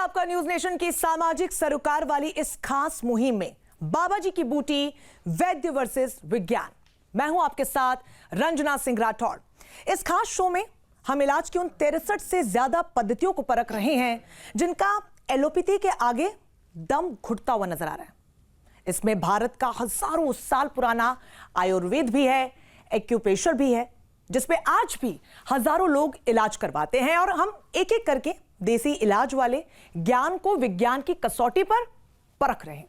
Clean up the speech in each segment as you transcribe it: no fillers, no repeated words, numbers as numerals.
आपका news nation की सामाजिक सरोकार वाली इस खास मुहिम में बाबा जी की बूटी वैद्य वर्सेस विज्ञान। मैं हूं आपके साथ रंजना सिंह राठौड़। इस खास शो में हम इलाज की उन 63 से ज्यादा पद्धतियों को परख रहे हैं जिनका एलोपैथी के आगे दम घुटता हुआ नजर आ रहा है। इसमें भारत का हजारों साल पुराना आयुर्वेद भी है, एक्यूप्रेशर भी है, जिसमें आज भी हजारों लोग इलाज करवाते हैं और हम एक एक करके देसी इलाज वाले ज्ञान को विज्ञान की कसौटी पर परख रहे हैं।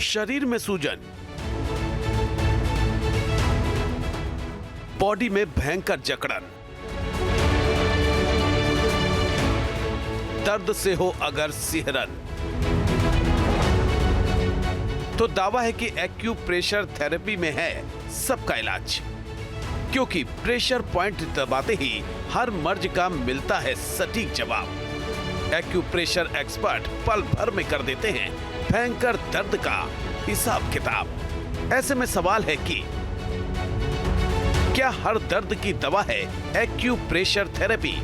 शरीर में सूजन, बॉडी में भयंकर जकड़न, दर्द से हो अगर सिहरन, तो दावा है कि एक्यूप्रेशर थेरेपी में है सबका इलाज, क्योंकि प्रेशर पॉइंट दबाते ही हर मर्ज का मिलता है सटीक जवाब। एक्यूप्रेशर एक्सपर्ट पल भर में कर देते हैं भयंकर दर्द का हिसाब किताब। ऐसे में सवाल है कि क्या हर दर्द की दवा है एक्यूप्रेशर थेरेपी?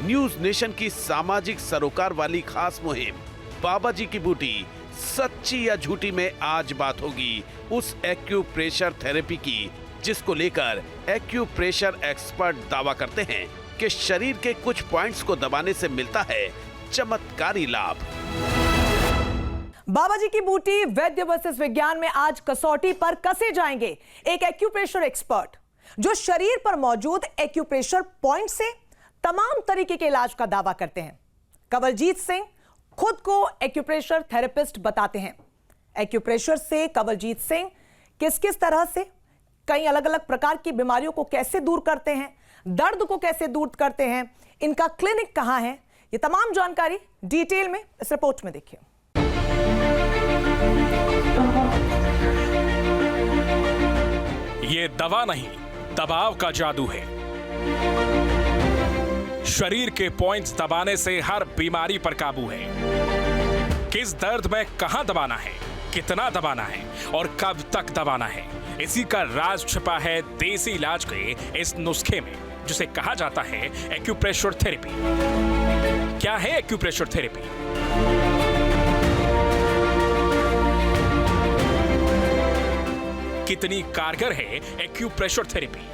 न्यूज नेशन की सामाजिक सरोकार वाली खास मुहिम बाबा जी की बूटी सच्ची या झूठी में आज बात होगी उस एक्यूप्रेशर थेरेपी की जिसको लेकर एक्यूप्रेशर एक्सपर्ट दावा करते हैं कि शरीर के कुछ पॉइंट्स को दबाने से मिलता है चमत्कारी लाभ। बाबा जी की बूटी वैद्य वर्सेस विज्ञान में आज कसौटी पर कसे जाएंगे एक एक्यूप्रेशर एक्सपर्ट जो शरीर पर मौजूद एक्यूप्रेशर पॉइंट से तमाम तरीके के इलाज का दावा करते हैं। कंवलजीत सिंह खुद को एक्यूप्रेशर थेरेपिस्ट बताते हैं। एक्यूप्रेशर से कंवलजीत सिंह किस किस तरह से कई अलग अलग प्रकार की बीमारियों को कैसे दूर करते हैं, दर्द को कैसे दूर करते हैं, इनका क्लिनिक कहां है, ये तमाम जानकारी डिटेल में इस रिपोर्ट में देखिए। ये दवा नहीं, दबाव का जादू है। शरीर के पॉइंट्स दबाने से हर बीमारी पर काबू है। किस दर्द में कहां दबाना है, कितना दबाना है और कब तक दबाना है, इसी का राज छिपा है देसी इलाज के इस नुस्खे में जिसे कहा जाता है एक्यूप्रेशर थेरेपी। क्या है एक्यूप्रेशर थेरेपी? कितनी कारगर है एक्यूप्रेशर थेरेपी?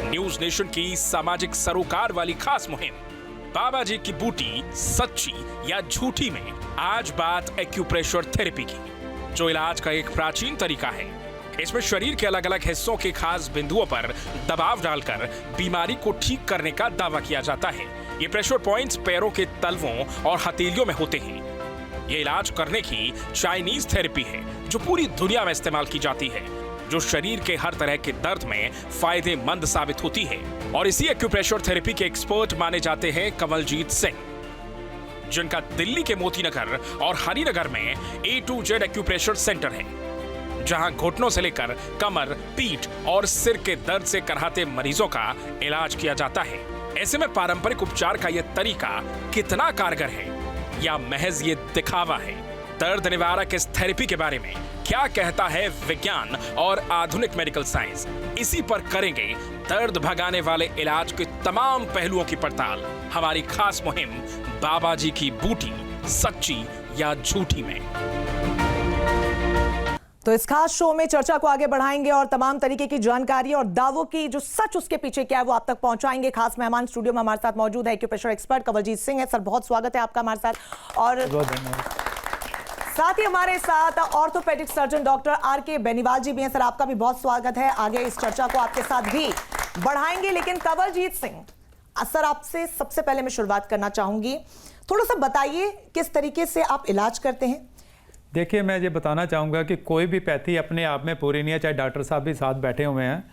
न्यूज नेशन की सामाजिक सरोकार वाली खास मुहिम बाबा जी की बूटी सच्ची या झूठी में आज बात एक्यूप्रेशर थेरेपी की, जो इलाज का एक प्राचीन तरीका है। इसमें शरीर के अलग अलग हिस्सों के खास बिंदुओं पर दबाव डालकर बीमारी को ठीक करने का दावा किया जाता है। ये प्रेशर पॉइंट्स पैरों के तलवों और हथेलियों में होते हैं। ये इलाज करने की चाइनीज थेरेपी है जो पूरी दुनिया में इस्तेमाल की जाती है, जो शरीर के हर तरह के दर्द में फायदेमंद साबित होती है। और इसी एक्यूप्रेशर थेरेपी के एक्सपर्ट माने जाते हैं कंवलजीत सिंह, जिनका दिल्ली के मोतीनगर और हरिनगर में A to Z acupressure centre है, जहां घुटनों से लेकर कमर, पीठ और सिर के दर्द से कराहते मरीजों का इलाज किया जाता है। ऐसे में पारंपरिक उपचार का यह तरीका कितना कारगर है या महज ये दिखावा है? दर्द निवारक इस थेरेपी के बारे में क्या कहता है विज्ञान और आधुनिक मेडिकल साइंस, इसी पर करेंगे दर्द भगाने वाले इलाज के तमाम पहलुओं की पड़ताल हमारी खास मुहिम बाबा जी की बूटी सच्ची या झूठी में। तो इस खास शो में चर्चा को आगे बढ़ाएंगे और तमाम तरीके की जानकारी और दावों की जो सच उसके पीछे क्या है वो आप तक पहुंचाएंगे। खास मेहमान स्टूडियो में हमारे साथ मौजूद है एक्यूप्रेशर एक्सपर्ट कंवलजीत सिंह है। सर बहुत स्वागत है आपका हमारे साथ। और साथ ही हमारे साथ orthopaedic surgeon doctor R.K. Beniwal ji भी हैं। सर आपका भी बहुत स्वागत है। आगे इस चर्चा को आपके साथ भी बढ़ाएंगे, लेकिन कंवलजीत सिंह सर आपसे सबसे पहले मैं शुरुआत करना चाहूंगी, थोड़ा सा बताइए किस तरीके से आप इलाज करते हैं। देखिए, मैं ये बताना चाहूँगा कि कोई भी पैथी अपने आप में पूरी नहीं है, चाहे डॉक्टर साहब भी साथ बैठे हुए हैं,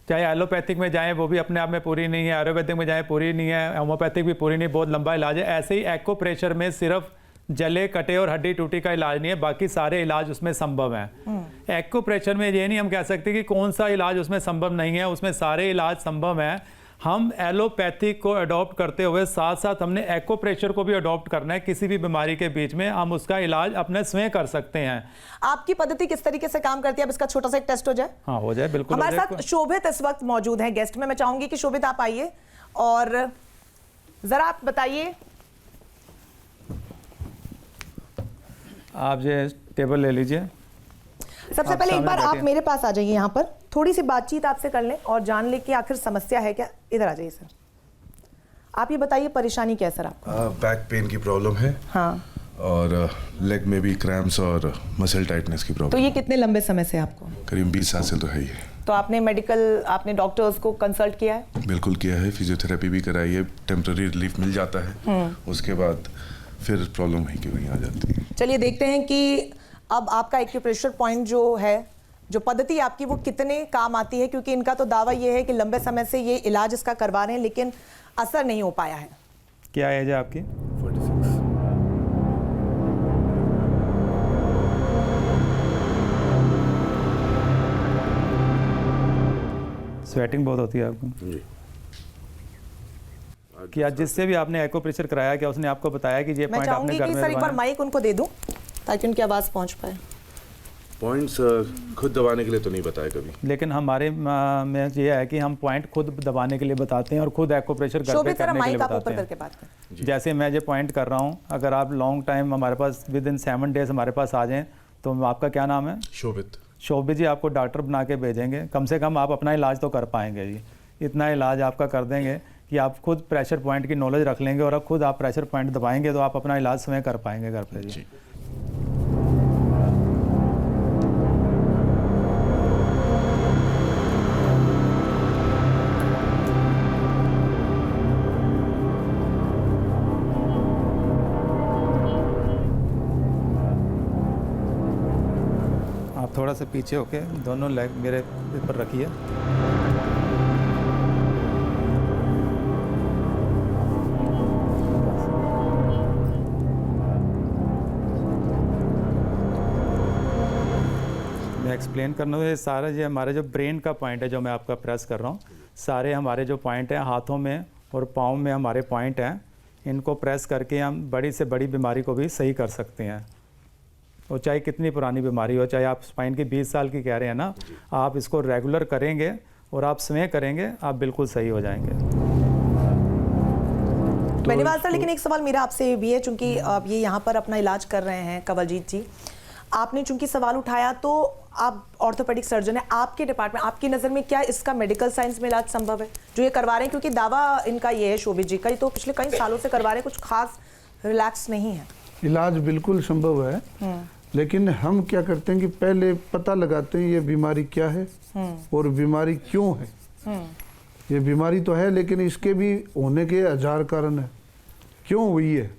चाहे एलोपैथिक में जाएं वो भी अपने आप में पूरी नहीं है, आयुर्वेदिक में जाएं पूरी नहीं है, होम्योपैथिक भी पूरी नहीं, बहुत लंबा इलाज है। ऐसे ही एक्यूप्रेशर में सिर्फ जले कटे और हड्डी टूटी का इलाज नहीं है, बाकी सारे इलाज उसमें संभव हैं। एक्यूप्रेशर में ये नहीं हम कह सकते कि कौन सा इलाज उसमें संभव नहीं है, उसमें सारे इलाज संभव हैं। हम एलोपैथी को अडॉप्ट करते हुए साथ साथ हमने एक्यूप्रेशर को भी अडॉप्ट करना है। किसी भी बीमारी के बीच में हम उसका इलाज अपने स्वयं कर सकते हैं। आपकी पद्धति किस तरीके से काम करती है, अब इसका छोटा सा एक टेस्ट हो जाए? हाँ, हो जाए, बिल्कुल। हमारे साथ शोभित इस वक्त मौजूद हैं गेस्ट में। मैं चाहूंगी कि शोभित आप आइए और जरा आप बताइए। आप ये टेबल ले लीजिए। सबसे पहले एक बार आप मेरे पास आ जाइए, यहाँ पर थोड़ी सी बातचीत आपसे कर लें और जान लें कि आखिर समस्या है क्या। इधर आ जाइए सर। आप ये बताइए परेशानी क्या है सर आपको? बैक पेन की प्रॉब्लम है। हाँ। और लेग में भी क्रैम्प्स और मसल टाइटनेस की तो प्रॉब्लम। ये कितने लंबे समय से आपको? करीब 20 साल से तो है ही। तो आपने डॉक्टर्स को कंसल्ट किया है? बिल्कुल किया है, फिजियोथेरेपी भी कराई है, टेम्पररी रिलीफ मिल जाता है। उसके बाद फिर प्रॉब्लम वहीं की वहीं आ जाती है। चलिए देखते हैं कि अब आपका एक्यूप्रेशर पॉइंट जो है, जो पद्धति आपकी, वो कितने काम आती है, क्योंकि इनका तो दावा ये है कि लंबे समय से ये इलाज इसका करवा रहे हैं लेकिन असर नहीं हो पाया है। क्या एज है आपकी? 46। स्वेटिंग बहुत होती है आपको? जी। क्या जिससे भी आपने एक्यूप्रेशर कराया, क्या उसने आपको बताया कि ये मैं पॉइंट आपने चाहूंगी घर कि में सर एक बार दबाना है? माइक उनको दे दूं ताकि उनकी आवाज पहुंच पाए। पॉइंट्स खुद दबाने के लिए तो नहीं बताया कभी। लेकिन हमारे में ये है कि हम पॉइंट खुद दबाने के लिए बताते हैं और खुद एक्यूप्रेशर घर पे शोभित सर करने के लिए माइक आप ऊपर बताते करके हैं। बात करें। जैसे मैं ये पॉइंट कर रहा हूँ, अगर आप लॉन्ग टाइम हमारे पास विद इन 7 डेज हमारे पास आ जाएं, तो आपका क्या नाम है? शोभित। शोभित जी आपको डॉक्टर बना के भेजेंगे। कम से कम आप अपना इलाज तो कर पाएंगे जी। इतना इलाज आपका कर देंगे कि आप खुद प्रेशर पॉइंट की नॉलेज रख लेंगे और अब खुद आप प्रेशर पॉइंट दबाएंगे तो आप अपना इलाज स्वयं कर पाएंगे घर पे जी। आप थोड़ा सा पीछे होके दोनों लेग मेरे ऊपर रखिए। मैं एक्सप्लेन करना हूँ, ये सारा जो हमारे जो ब्रेन का पॉइंट है जो मैं आपका प्रेस कर रहा हूँ, सारे हमारे जो पॉइंट हैं हाथों में और पाँव में हमारे पॉइंट हैं, इनको प्रेस करके हम बड़ी से बड़ी बीमारी को भी सही कर सकते हैं। और चाहे कितनी पुरानी बीमारी हो, चाहे आप स्पाइन की 20 साल की कह रहे हैं ना, आप इसको रेगुलर करेंगे और आप स्वयं करेंगे, आप बिल्कुल सही हो जाएंगे। बेनीवाल सर, लेकिन एक सवाल मेरा आपसे भी है, चूंकि आप ये यहाँ पर अपना इलाज कर रहे हैं कंवलजीत जी, आपने चूंकि सवाल उठाया तो आप ऑर्थोपेडिक सर्जन है, आपके डिपार्टमेंट, आपकी नज़र में क्या इसका मेडिकल साइंस में इलाज संभव है जो ये करवा रहे हैं? क्योंकि दावा इनका ये है शोभित जी का, तो पिछले कई सालों से करवा रहे हैं, कुछ खास रिलैक्स नहीं है। इलाज बिल्कुल संभव है, लेकिन हम क्या करते हैं कि पहले पता लगाते हैं ये बीमारी क्या है और बीमारी क्यों है। ये बीमारी तो है लेकिन इसके भी होने के 1000 कारण है, क्यों हुई है,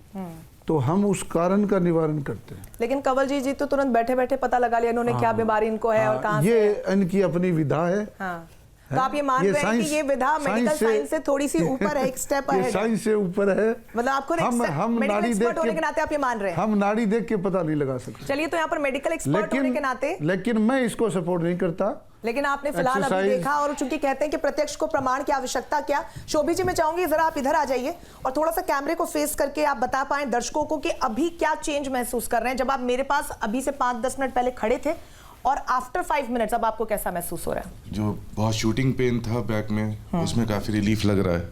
तो हम उस कारण का निवारण करते हैं। लेकिन कंवलजीत जी तो तुरंत बैठे बैठे पता लगा लिया इन्होंने क्या बीमारी इनको है और कहाँ से ये है। इनकी अपनी विधा है। हाँ। तो आप ये मान रहे हैं कि ये विधा मेडिकल साइंस से थोड़ी सी ऊपर है, एक स्टेप ये अहेड है। साइंस से ऊपर है। मतलब आपको हम मेडिकल नाड़ी एक्सपर्ट होने देख के नाते आप ये मान रहे हैं? हम नाड़ी देख के पता नहीं लगा सकते। चलिए, तो यहाँ पर मेडिकल एक्सपर्ट होने के नाते, लेकिन मैं इसको सपोर्ट नहीं करता। लेकिन आपने फिलहाल अभी Exercise- देखा, और चूंकि कहते हैं कि प्रत्यक्ष को प्रमाण की आवश्यकता क्या। शोभी जी, मैं चाहूंगी जरा आप इधर आ जाइए और थोड़ा सा कैमरे को फेस करके आप बता पाएं दर्शकों को कि अभी क्या चेंज महसूस कर रहे हैं। जब आप मेरे पास अभी से 5-10 मिनट पहले खड़े थे और आफ्टर 5 मिनट्स अब आपको कैसा महसूस हो रहा है? जो बहुत शूटिंग पेन था बैक में, उसमें काफी रिलीफ लग रहा है।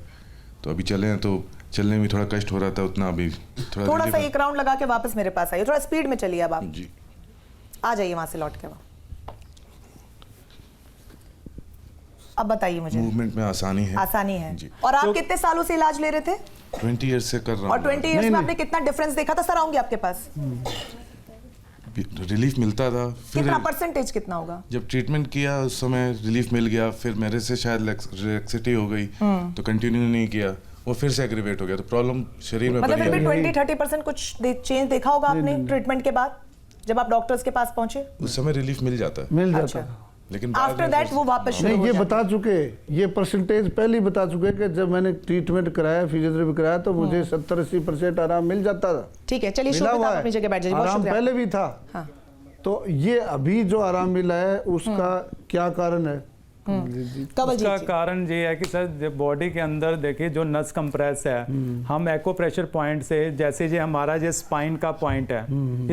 तो अभी चले हैं तो चलने में थोड़ा कष्ट हो रहा था, उतना अभी थोड़ा सा relief एक राउंड लगा के वापस मेरे पास आइए, थोड़ा स्पीड में चलिए। अब आप जी। आ जाइए वहां से लौट के। अब बताइए मुझे। मूवमेंट में आसानी है। आसानी है जी। और आप तो- कितने सालों से इलाज ले रहे थे? 20 ईयर्स से कर रहा और हूँ। 20 इयर्स में आपने कितना डिफरेंस देखा था? सर आऊंगी आपके पास। रिलीफ मिलता था, फिर कितना परसेंटेज कितना होगा? जब ट्रीटमेंट किया उस समय रिलीफ मिल गया, फिर मेरे से शायद रिलैक्सिटी हो गई तो कंटिन्यू नहीं किया, वो फिर से एग्रीवेट हो गया, तो प्रॉब्लम शरीर में मतलब बनी फिर भी रही। 20-30% कुछ चेंज देखा होगा आपने ट्रीटमेंट के बाद जब आप डॉक्टर्स के पास पहुंचे? उस समय रिलीफ मिल जाता है, मिल अच्छा। जाता है। लेकिन बाद आफ्टर में दैट फिर- वो वापस शुरू नहीं, हो ये जाता बता चुके, ये परसेंटेज पहले ही बता चुके कि जब मैंने ट्रीटमेंट कराया, फिजियोथेरेपी कराया, तो मुझे 70-80% आराम मिल जाता था। ठीक है, चलिए मिला शोभित हुआ आप है। अपनी जगह बैठ जाइए। बहुत आराम शुक्रिया। पहले भी था। हाँ। तो ये अभी जो आराम मिला है उसका क्या कारण है? कवल जी उसका कारण ये है कि सर बॉडी के अंदर देखिए जो नस कंप्रेस है, हम एको प्रेशर पॉइंट से, जैसे ये हमारा जो स्पाइन का पॉइंट है,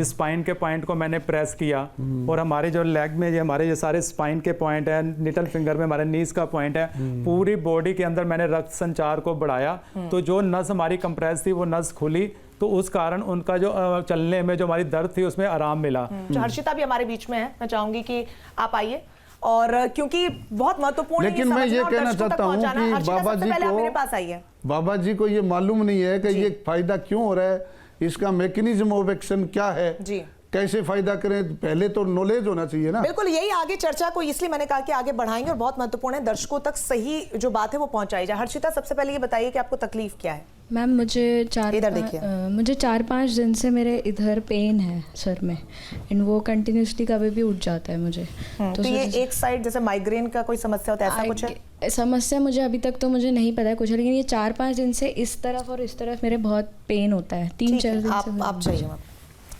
इस स्पाइन के पॉइंट को मैंने प्रेस किया और हमारे जो लेग में ये हमारे ये सारे स्पाइन के पॉइंट है, निटल फिंगर में हमारे नीज का पॉइंट है, पूरी बॉडी के अंदर मैंने रक्त संचार को बढ़ाया, तो जो नस हमारी कंप्रेस थी वो नस खुली, तो उस कारण उनका जो चलने में जो हमारी दर्द थी उसमें आराम मिला। हर्षिता भी हमारे बीच में है, मैं चाहूंगी कि आप आइए, और क्योंकि बहुत महत्वपूर्ण है लेकिन मैं ये समझना और कहना दर्शकों तक चाहता हूँ पहुंचाना। कि हर्षिता, बाबा सबसे जी पहले आप को मेरे पास आइए। बाबा जी को ये मालूम नहीं है कि ये फायदा क्यों हो रहा है, इसका मैकेनिज्म ऑफ एक्शन क्या है, जी कैसे फायदा करें, पहले तो नॉलेज होना चाहिए ना। बिल्कुल, यही आगे चर्चा को इसलिए मैंने कहा कि आगे बढ़ाएंगे और बहुत महत्वपूर्ण है, दर्शकों तक सही जो बात है वो पहुंचाई जाए। हर्षिता, सबसे पहले ये बताइए कि आपको तकलीफ क्या है? मैम मुझे इधर देखिए। मुझे 4-5 दिन से मेरे इधर पेन है सर में, एंड वो कंटिन्यूसली कभी भी उठ जाता है मुझे। तो ये एक साइड जैसे माइग्रेन का कोई समस्या होता है, ऐसा कुछ है? समस्या मुझे अभी तक तो मुझे नहीं पता है कुछ, लेकिन ये 4-5 दिन से इस तरफ और इस तरफ मेरे बहुत पेन होता है। 3-4 दिन से। आप जाइए,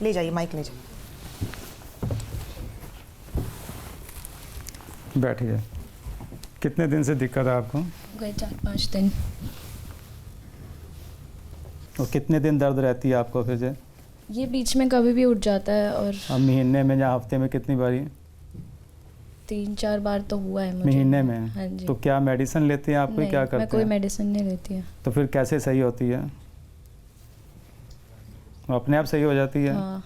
ले जाइए, माइक ले जाइए। बैठिए। कितने दिन से दिक्कत है आपको? गए 4-5 दिन। और कितने दिन दर्द रहती है आपको फिर से? ये बीच में कभी भी उठ जाता है। और अब महीने में या हफ्ते में कितनी बारी? 3-4 बार तो हुआ है मुझे। महीने में? हाँ जी। तो क्या मेडिसिन लेते हैं आप? कोई क्या करते हैं? मैं कोई मेडिसिन नहीं लेती है। तो फिर कैसे सही होती है? वो अपने आप सही हो जाती है? हाँ।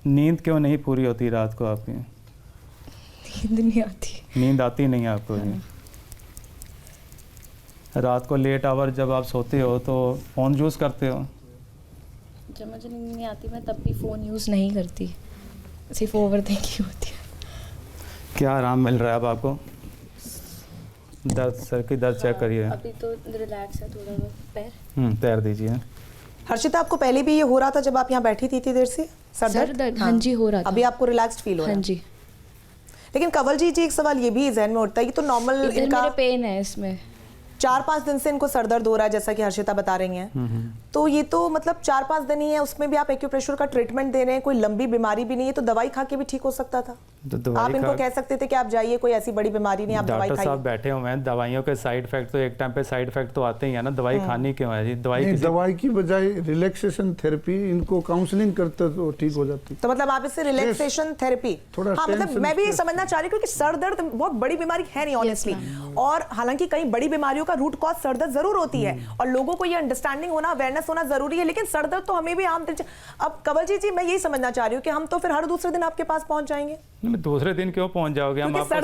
नींद क्यों नहीं पूरी होती रात को आपकी? नींद नहीं आती। नींद आती नहीं आपको? हाँ। रात को लेट आवर जब आप सोते हो तो फ़ोन यूज़ करते हो? जब मुझे नींद नहीं आती मैं तब भी फ़ोन यूज़ नहीं करती, सिर्फ ओवर थिंकिंग होती है। क्या आराम मिल रहा है अब आपको? दर्द, सर की दर्द चेक करिए। अभी तो रिलैक्स है थोड़ा बहुत। पैर पैर दीजिए। हर्षिता, आपको पहले भी ये हो रहा था जब आप यहाँ बैठी थी इतनी देर से? सर दर्द? हाँ जी, हो रहा था। अभी आपको रिलैक्स्ड फील हो रहा है? हाँ जी। लेकिन कंवल जी एक सवाल ये भी जहन में उठता है, ये तो नॉर्मल इनका मेरे पेन है इसमें। 4-5 दिन से इनको सर दर्द हो रहा है, जैसा कि हर्षिता बता रही हैं। तो ये तो मतलब 4-5 दिन ही है, उसमें भी आप एक्यूप्रेशर का ट्रीटमेंट दे रहे हैं, कोई लंबी बीमारी भी नहीं है, तो दवाई खा के भी ठीक हो सकता था। तो आप इनको कह सकते थे कि आप जाइए, कोई ऐसी बड़ी बीमारी नहीं, आप दवाई खाइए। डॉक्टर साहब बैठे हुए हैं, दवाइयों के साइड इफेक्ट तो एक टाइम पे साइड इफेक्ट तो आते ही है ना, दवाई खानी क्यों है जी? दवाई की बजाय रिलैक्सेशन थेरेपी, इनको काउंसलिंग करते तो ठीक हो जाती। तो मतलब आप इससे रिलैक्सेशन थेरेपी, हाँ मतलब मैं भी समझना चाह रही हूँ, क्योंकि सर दर्द बहुत बड़ी बीमारी है नहीं ऑनेस्टली, और हालांकि कई बड़ी बीमारियों का रूट कॉज सर दर्द जरूर होती है, और लोगों को ये अंडरस्टैंडिंग होना, अवेयरनेस होना जरूरी है, लेकिन सर दर्द तो हमें भी आम। अब कंवल जी मैं यही समझना चाह रही हूँ कि हम तो फिर हर दूसरे दिन आपके पास पहुंच जाएंगे? दूसरे दिन क्यों पहुंच जाओगे? हम आपको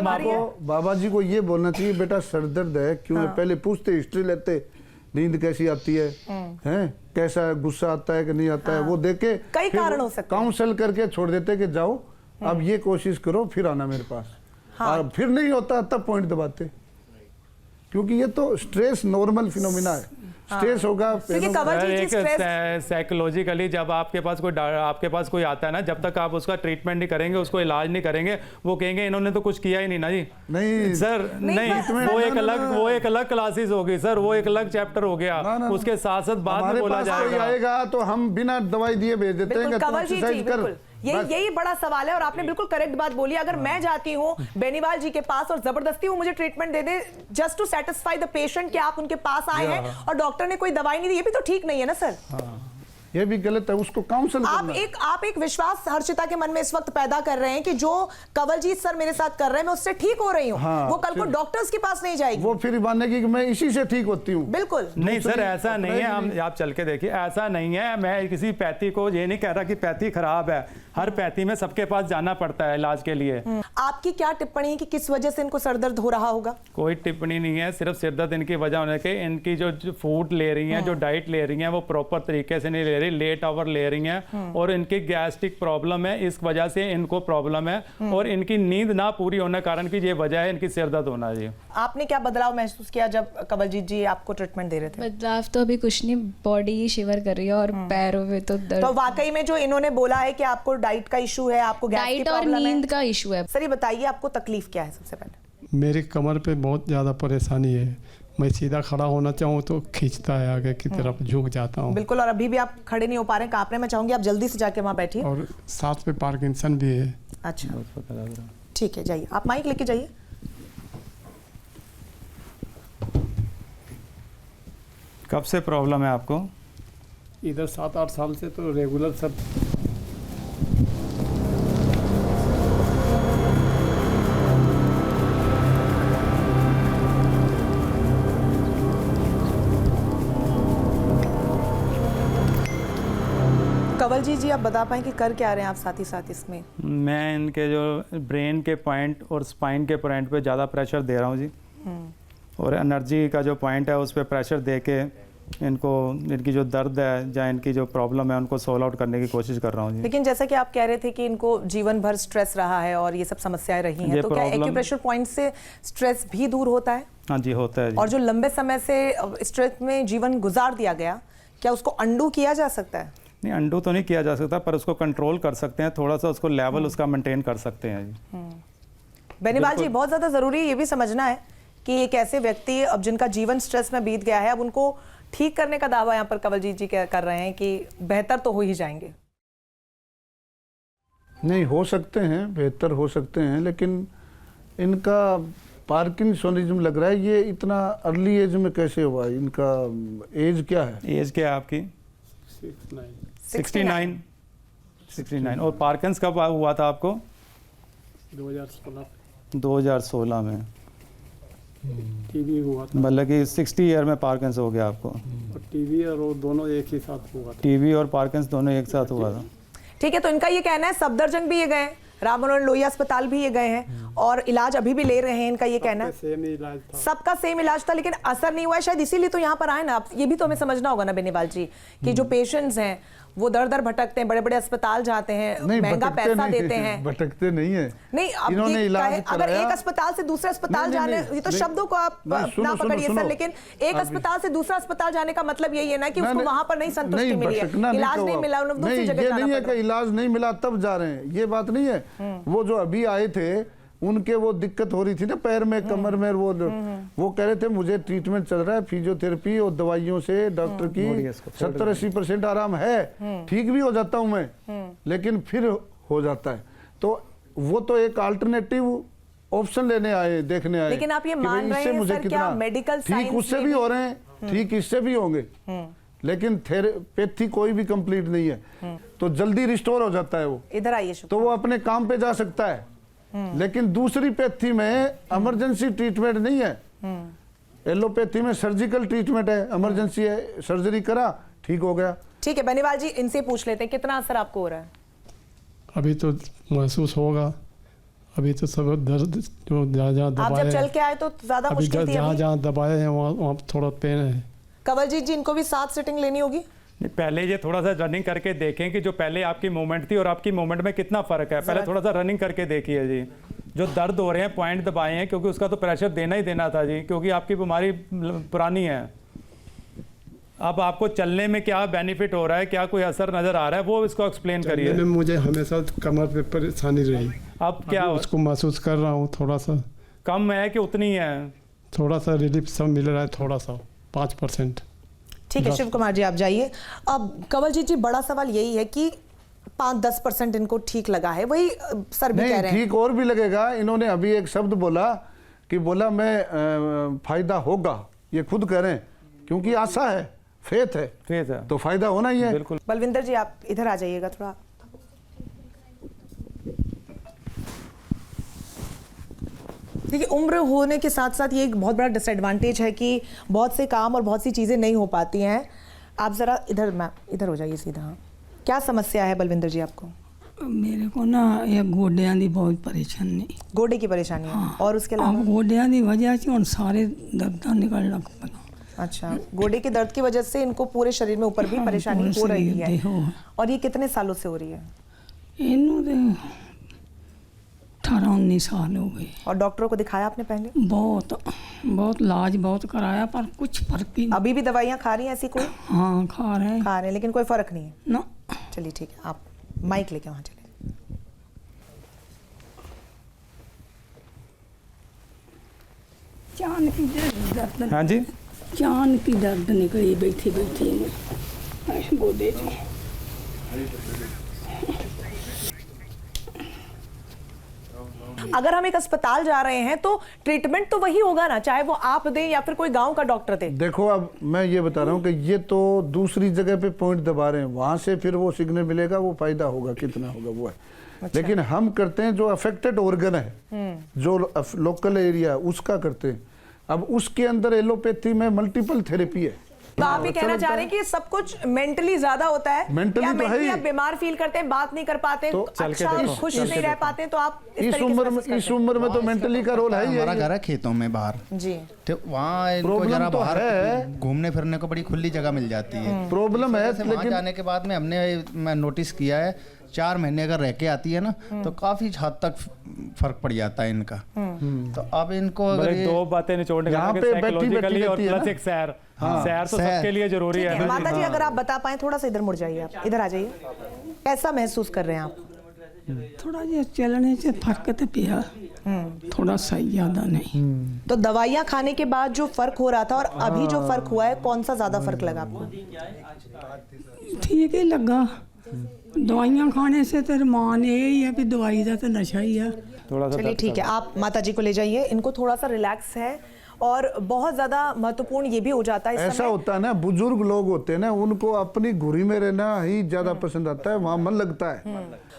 आपको बाबा जी को ये बोलना चाहिए, बेटा सर दर्द है क्यों? पहले पूछते, हिस्ट्री लेते, नींद कैसी आती है, हैं कैसा गुस्सा आता है कि नहीं आता है, वो देखे कई कारण हो सकते हैं, काउंसल करके छोड़ देते कि जाओ अब ये कोशिश करो, फिर आना मेरे पास। और फिर नहीं होता तब पॉइंट दबाते, क्योंकि ये तो स्ट्रेस नॉर्मल फिनोमिना है। स्ट्रेस होगा, साइकोलॉजिकली जब आपके पास कोई आता है ना, जब तक आप उसका ट्रीटमेंट नहीं करेंगे, उसको इलाज नहीं करेंगे, वो कहेंगे इन्होंने तो कुछ किया ही नहीं ना जी। नहीं सर, नहीं, वो एक अलग क्लासेस होगी सर, वो एक अलग चैप्टर हो गया, उसके साथ साथ बाद में बोला जाएगा। तो हम बिना दवाई दिए भेज देते हैं। यही बड़ा सवाल है, और आपने बिल्कुल करेक्ट बात बोली। अगर मैं जाती हूँ बेनीवाल जी के पास और जबरदस्ती वो मुझे ट्रीटमेंट दे दे just to satisfy the patient कि आप उनके पास आए हैं और डॉक्टर ने कोई दवाई नहीं दी, ये भी तो ठीक नहीं है ना सर? ये भी गलत है, उसको काउंसल करना। आप एक विश्वास हर्षिता के मन में इस वक्त पैदा कर रहे हैं कि जो कंवलजीत सर मेरे साथ कर रहे हैं मैं उससे ठीक हो रही हूँ। वो कल को डॉक्टर्स के पास नहीं जाएगी, वो फिर मानेगी कि मैं इसी से ठीक होती हूँ। बिल्कुल नहीं सर, ऐसा नहीं है। हम आप चल के देखिए, ऐसा नहीं है। मैं किसी पैथी को ये नहीं कह रहा कि पैथी खराब है, हर पैथी में सबके पास जाना पड़ता है इलाज के लिए। आपकी क्या टिप्पणी है कि किस वजह से इनको सरदर्द हो रहा होगा? कोई टिप्पणी नहीं है, सिर्फ सिरदर्द इनकी वजह होने के, इनकी जो फूड ले रही हैं, जो डाइट ले रही हैं, वो प्रॉपर तरीके से नहीं ले रही, लेट आवर ले रही हैं, और इनकी गैस्ट्रिक प्रॉब्लम है, इस वजह से इनको प्रॉब्लम है, और इनकी नींद ना पूरी होने कारण की ये वजह है इनकी सिरदर्द होना। जी आपने क्या बदलाव महसूस किया जब कंवलजीत जी आपको ट्रीटमेंट दे रहे थे? बदलाव तो अभी कुछ नहीं, बॉडी ही शिवर कर रही है और पैरों में तो दर्द। तो वाकई में जो इन्होंने बोला है कि आपको डाइट का इशू है, आपको गैस की प्रॉब्लम है, नींद का इशू है। सर ये बताइए आपको तकलीफ क्या है? सबसे पहले मेरी कमर पे बहुत ज़्यादा परेशानी है, मैं सीधा खड़ा होना चाहूँ तो खींचता है, आगे की तरफ झुक जाता हूँ। बिल्कुल, और अभी भी आप खड़े नहीं हो पा रहे हैं, कांप रहे हैं। मैं चाहूंगी आप जल्दी से जाके वहाँ बैठिए। और साथ में पार्किंसन भी है। अच्छा ठीक है, जाइए, आप माइक लेके जाइए। कब से प्रॉब्लम है आपको? इधर 7-8 साल से तो रेगुलर सब। कंवल जी आप बता पाएं कि कर क्या रहे हैं आप साथ ही साथ इसमें? मैं इनके जो ब्रेन के पॉइंट और स्पाइन के पॉइंट पे ज़्यादा प्रेशर दे रहा हूँ जी, और एनर्जी का जो पॉइंट है उस पर प्रेशर दे के इनको, इनकी जो दर्द है या इनकी जो प्रॉब्लम है उनको सॉल्व आउट करने की कोशिश कर रहा हूँ जी। लेकिन जैसा कि आप कह रहे थे कि इनको जीवन भर स्ट्रेस रहा है और ये सब समस्याएं रही हैं, तो क्या एक्यूप्रेशर पॉइंट से स्ट्रेस भी दूर होता है? हाँ जी, होता है जी। और जो लंबे समय से स्ट्रेस में जीवन गुजार दिया गया, क्या उसको अंडू किया जा सकता है? नहीं, अंडू तो नहीं किया जा सकता, पर उसको कंट्रोल कर सकते हैं, थोड़ा सा उसको लेवल उसका मेंटेन कर सकते हैं जी। बेनीवाल जी, बहुत ज़्यादा ज़रूरी ये भी समझना है कि एक ऐसे व्यक्ति अब जिनका जीवन स्ट्रेस में बीत गया है, अब उनको ठीक करने का दावा यहाँ पर कंवल जी कर रहे हैं कि बेहतर तो हो ही जाएंगे। नहीं, हो सकते हैं, बेहतर हो सकते हैं, लेकिन इनका पार्किंसोनिज्म लग रहा है। ये इतना अर्ली एज में कैसे हुआ? इनका एज क्या है? एज क्या है आपकी? 69। और पार्किंस कब हुआ था आपको? 2016 में। टीबी हुआ था, मतलब कि 60 ईयर में पार्किंस हो गया आपको। और टीबी और वो दोनों एक ही साथ हुआ था। टीबी और पार्किंस दोनों एक साथ हुआ था। ठीक है, तो इनका ये कहना है सफदरजंग भी ये गए, राम मनोहर लोहिया अस्पताल भी ये गए हैं और इलाज अभी भी ले रहे हैं। इनका ये कहना है सेम इलाज था, सबका सेम इलाज था, लेकिन असर नहीं हुआ है, शायद इसीलिए तो यहाँ पर आए ना आप। ये भी तो हमें समझना होगा ना बेनीवाल जी कि जो पेशेंट्स हैं वो दर दर भटकते हैं, बड़े बड़े अस्पताल जाते हैं, महंगा पैसा देते हैं। भटकते नहीं है। नहीं, अब इन्होंने इलाज अगर एक अस्पताल से दूसरे अस्पताल जाने, ये तो शब्दों को आप ना पकड़िए सर, लेकिन एक अस्पताल से दूसरा अस्पताल जाने का मतलब यही है ना कि उसको वहां पर नहीं संतुष्टि मिली है, इलाज नहीं मिला, उन्हें दूसरी जगह जाना पड़ रहा है। नहीं है कि इलाज नहीं मिला तब जा रहे हैं, ये बात नहीं है। वो जो अभी आए थे उनके वो दिक्कत हो रही थी ना पैर में, कमर में, वो कह रहे थे मुझे ट्रीटमेंट चल रहा है, फिजियोथेरेपी और दवाइयों से डॉक्टर की 70-80% आराम है, ठीक भी हो जाता हूं मैं, लेकिन फिर हो जाता है। तो वो तो एक अल्टरनेटिव ऑप्शन लेने आए, देखने आए। लेकिन आप ये मान रहे हैं सर, क्या मेडिकल ठीक उससे भी हो रहे हैं, ठीक इससे भी होंगे, लेकिन थेरेपैथी कोई भी कंप्लीट नहीं है, तो जल्दी रिस्टोर हो जाता है वो। इधर आइए, तो वो अपने काम पे जा सकता है। लेकिन दूसरी पैथी में इमरजेंसी ट्रीटमेंट नहीं है। एलोपैथी में सर्जिकल ट्रीटमेंट है, इमरजेंसी है, सर्जरी करा, ठीक हो गया। ठीक है बेनीवाल जी, इनसे पूछ लेते हैं कितना असर आपको हो रहा है? अभी तो महसूस होगा, अभी तो सब दर्द जो जहाँ आप दबाए, जब चल के आए तो ज्यादा अभी मुश्किल थी? जहाँ दबाए हैं वहाँ थोड़ा पेन है। कंवल जी इनको भी 7 सिटिंग लेनी होगी? पहले ये थोड़ा सा रनिंग करके देखें कि जो पहले आपकी मूवमेंट थी और आपकी मूवमेंट में कितना फर्क है। पहले थोड़ा सा रनिंग करके देखिए जी। जो दर्द हो रहे हैं पॉइंट दबाए हैं, क्योंकि उसका तो प्रेशर देना ही देना था जी, क्योंकि आपकी बीमारी पुरानी है। अब आपको चलने में क्या बेनिफिट हो रहा है, क्या कोई असर नजर आ रहा है, वो इसको एक्सप्लेन करिए। मुझे हमेशा कमर पे परेशानी रही, अब क्या उसको महसूस कर रहा हूँ, थोड़ा सा कम है कि उतनी है? थोड़ा सा रिलीफ सब मिल रहा है, थोड़ा सा 5%। ठीक है शिव कुमार जी, आप जाइए। अब कंवल जी बड़ा सवाल यही है कि 5-10% इनको ठीक लगा है, वही सर भी कह रहे हैं। ठीक और भी लगेगा। इन्होंने अभी एक शब्द बोला कि बोला मैं फायदा होगा, ये खुद कह रहे हैं, क्योंकि आशा है, फेथ है, तो फायदा होना ही है। बिल्कुल। बलविंदर जी आप इधर आ जाइएगा थोड़ा। देखिए, उम्र होने के साथ साथ ये एक बहुत बड़ा डिसएडवांटेज है कि बहुत से काम और बहुत सी चीज़ें नहीं हो पाती हैं। आप ज़रा इधर हो जाइए सीधा। हाँ, क्या समस्या है बलविंदर जी आपको? मेरे को ना ये गोडियां की बहुत परेशानी। गोडे की परेशानी है? हाँ, और उसके अलावा? गोडियां की वजह से और सारे दर्द निकल लग पड़ा। अच्छा, गोडे के दर्द की वजह से इनको पूरे शरीर में ऊपर भी परेशानी हो रही है। और ये कितने सालों से हो रही है? इन्होंने 18-19 साल हो गए। और डॉक्टरों को दिखाया आपने पहले? बहुत इलाज बहुत कराया, पर कुछ फर्क ही नहीं। अभी भी दवाइयाँ खा रही हैं ऐसी कोई? हाँ, खा रहे हैं, लेकिन कोई फर्क नहीं है ना। चलिए ठीक है, आप माइक लेके वहाँ चले। जान की दर्द, हाँ जी, जान की दर्द निकली बैठी बैठी गोदे से। अगर हम एक अस्पताल जा रहे हैं तो ट्रीटमेंट तो वही होगा ना, चाहे वो आप दें या फिर कोई गांव का डॉक्टर दे। देखो अब मैं ये बता रहा हूँ कि ये तो दूसरी जगह पे पॉइंट दबा रहे हैं, वहां से फिर वो सिग्नल मिलेगा, वो फायदा होगा कितना होगा वो है। अच्छा। लेकिन हम करते हैं जो अफेक्टेड ऑर्गन है, जो लोकल एरिया उसका करते हैं। अब उसके अंदर एलोपैथी में मल्टीपल थेरेपी है। तो आप ये कहना चाह रहे हैं कि सब कुछ मेंटली ज्यादा होता है? मेंटली तो है ही। आप बीमार फील करते हैं, बात नहीं कर पाते, तो अच्छा खुश नहीं रह पाते, तो आप इस उम्र में तो मेंटली का रोल है ही। हमारा घर है खेतों में बाहर जी, तो वहाँ इनको जरा तो बाहर घूमने फिरने को बड़ी खुली जगह मिल जाती है। प्रॉब्लम है, लेकिन जाने के बाद में मैं नोटिस किया है 4 महीने अगर रह के आती है ना तो काफी हद तक फर्क पड़ जाता है इनका। तो अब इनको अगर 2 बातें निचोड़ने यहाँ पे साइकोलॉजिकली और प्लस एक सैर, सैर तो सबके लिए जरूरी है। माता जी अगर आप बता पाए, थोड़ा सा इधर मुड़ जाइए, आप इधर आ जाइए। कैसा महसूस कर रहे हैं आप? थोड़ा ये चलने से फर्क तो पिया, थोड़ा सही, ज्यादा नहीं। तो दवाइयाँ खाने के बाद जो फर्क हो रहा था और अभी जो फर्क हुआ है, कौन सा ज्यादा फर्क लगा आपको? ठीक ही लगा। दवाइयाँ खाने से तो मान यही है कि दवाई का तो नशा ही है। थोड़ा सा चलिए ठीक है, आप माता जी को ले जाइए, इनको थोड़ा सा रिलैक्स है। और बहुत ज्यादा महत्वपूर्ण ये भी हो जाता है इस ऐसा समय। होता है ना, बुजुर्ग लोग होते हैं ना, उनको अपनी घुरी में रहना ही ज्यादा पसंद आता है, वहाँ मन लगता है।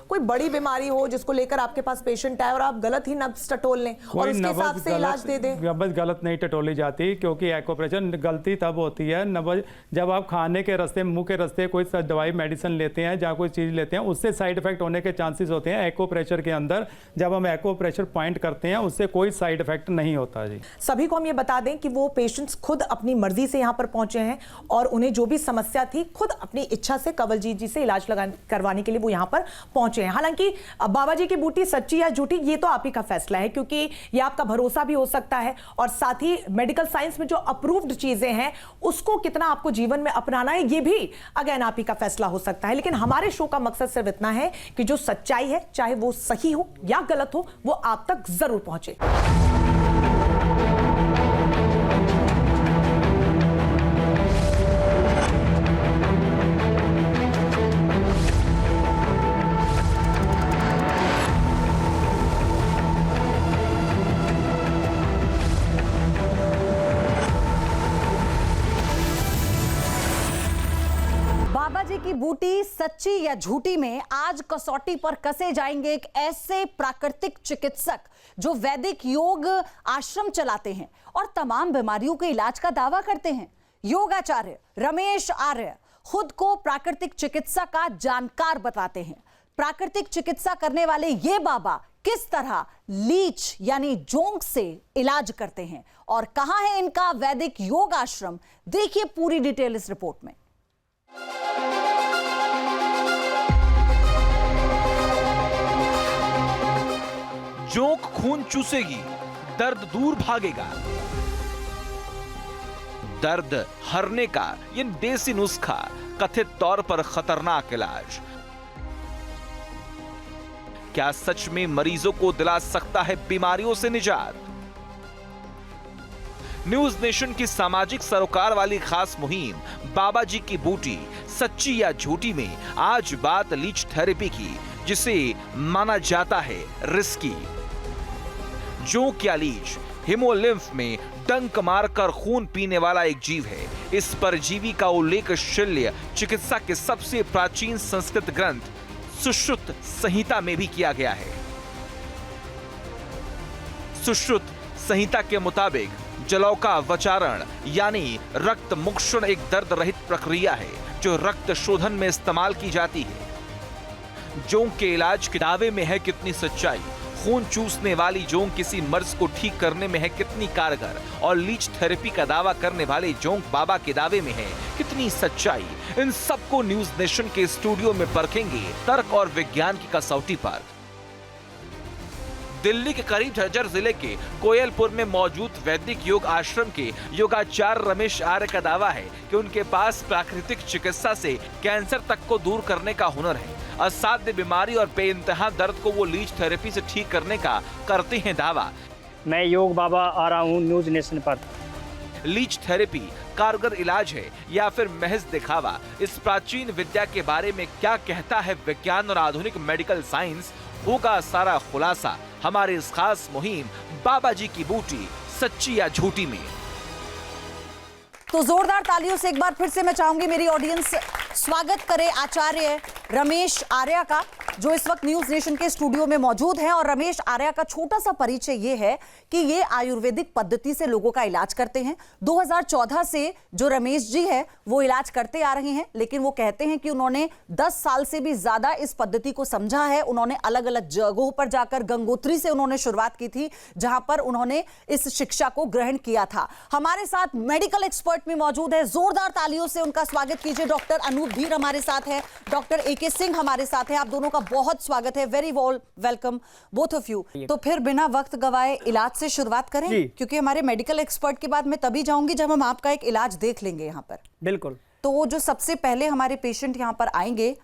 कोई बड़ी बीमारी हो जिसको लेकर आपके पास पेशेंट है और आप गलत ही नब्ज टटोल लें और उसके हिसाब से इलाज दे दें। नब्ज गलत नहीं टटोली जाती, क्योंकि एक्यूप्रेशर गलती तब होती है नब्ज जब आप खाने के रास्ते, मुंह के रास्ते कोई दवाई मेडिसिन लेते हैं या कोई चीज़ लेते हैं, उससे साइड इफेक्ट होने के चांसेस होते हैं। एक्यूप्रेशर के अंदर जब हम एक्यूप्रेशर पॉइंट करते हैं उससे कोई साइड इफेक्ट नहीं होता जी। सभी को हम ये बता दें कि वो पेशेंट्स खुद अपनी मर्जी से यहाँ पर पहुंचे हैं और उन्हें जो भी समस्या थी खुद अपनी इच्छा से कंवलजीत जी से इलाज करवाने के लिए वो यहाँ पर पहुंचे हैं। हालांकि बाबा जी की बूटी सच्ची या झूठी ये तो आप ही का फैसला है, क्योंकि ये आपका भरोसा भी हो सकता है और साथ ही मेडिकल साइंस में जो अप्रूव्ड चीजें हैं उसको कितना आपको जीवन में अपनाना है ये भी अगेन आप ही का फैसला हो सकता है। लेकिन हमारे शो का मकसद सिर्फ इतना है कि जो सच्चाई है, चाहे वो सही हो या गलत हो, वो आप तक जरूर पहुंचे। बाबा जी की बूटी सच्ची या झूठी में आज कसौटी पर कसे जाएंगे एक ऐसे प्राकृतिक चिकित्सक जो वैदिक योग आश्रम चलाते हैं और तमाम बीमारियों के इलाज का दावा करते हैं। योगाचार्य रमेश आर्य खुद को प्राकृतिक चिकित्सा का जानकार बताते हैं। प्राकृतिक चिकित्सा करने वाले ये बाबा किस तरह लीच यानी जोंक से इलाज करते हैं और कहां है इनका वैदिक योग आश्रम, देखिए पूरी डिटेल इस रिपोर्ट में। जोंक खून चूसेगी, दर्द दूर भागेगा। दर्द हरने का ये देसी नुस्खा, कथित तौर पर खतरनाक इलाज, क्या सच में मरीजों को दिला सकता है बीमारियों से निजात? न्यूज नेशन की सामाजिक सरोकार वाली खास मुहिम बाबा जी की बूटी सच्ची या झूठी में आज बात लीच थेरेपी की, जिसे माना जाता है रिस्की। जोंक या लीच हिमोलिम्फ में डंक मारकर खून पीने वाला एक जीव है। इस परजीवी का उल्लेख शल्य चिकित्सा के सबसे प्राचीन संस्कृत ग्रंथ सुश्रुत संहिता में भी किया गया है। सुश्रुत संहिता के मुताबिक जलौका वचारण यानी रक्त मुक्षण एक दर्द रहित प्रक्रिया है जो रक्त शोधन में इस्तेमाल की जाती है। जोंक के इलाज के दावे में है कितनी सच्चाई, खून चूसने वाली जोंक किसी मर्ज को ठीक करने में है कितनी कारगर, और लीच थेरेपी का दावा करने वाले जोंक बाबा के दावे में है कितनी सच्चाई। इन सबको न्यूज नेशन के स्टूडियो में परखेंगे तर्क और विज्ञान की कसौटी पर। दिल्ली के करीब झज्जर जिले के कोयलपुर में मौजूद वैदिक योग आश्रम के योगाचार्य रमेश आर्य का दावा है कि उनके पास प्राकृतिक चिकित्सा से कैंसर तक को दूर करने का हुनर है। असाध्य बीमारी और बेइंतहा दर्द को वो लीच थेरेपी से ठीक करने का करते हैं दावा। मैं योग बाबा आ रहा हूँ न्यूज नेशन पर। लीच थेरेपी कारगर इलाज है या फिर महज दिखावा? इस प्राचीन विद्या के बारे में क्या कहता है विज्ञान और आधुनिक मेडिकल साइंस? होगा सारा खुलासा हमारे इस खास मुहिम बाबा जी की बूटी सच्ची या झूठी में। तो जोरदार तालियों से एक बार फिर से मैं चाहूंगी मेरी ऑडियंस स्वागत करे आचार्य रमेश आर्या का, जो इस वक्त न्यूज नेशन के स्टूडियो में मौजूद हैं। और रमेश आर्या का छोटा सा परिचय ये है कि ये आयुर्वेदिक पद्धति से लोगों का इलाज करते हैं। 2014 से जो रमेश जी है वो इलाज करते आ रहे हैं, लेकिन वो कहते हैं कि उन्होंने 10 साल से भी ज्यादा इस पद्धति को समझा है। उन्होंने अलग अलग जगहों पर जाकर, गंगोत्री से उन्होंने शुरुआत की थी जहां पर उन्होंने इस शिक्षा को ग्रहण किया था। हमारे साथ मेडिकल एक्सपर्ट में मौजूद है, जोरदार तालियों से उनका स्वागत कीजिए। डॉक्टर अनूप धीर हमारे साथ है, डॉक्टर AK सिंह हमारे साथ है। आप दोनों का बहुत स्वागत है, very welcome both of you. तो फिर बिना वक्त गवाए इलाज से शुरुआत करें, क्योंकि हमारे मेडिकल एक्सपर्ट के बाद मैं तभी जाऊंगी जब हम आपका एक इलाज देख लेंगे यहाँ पर। बिल्कुल। तो वो जो सबसे पहले हमारे पेशेंट यहाँ पर आएंगे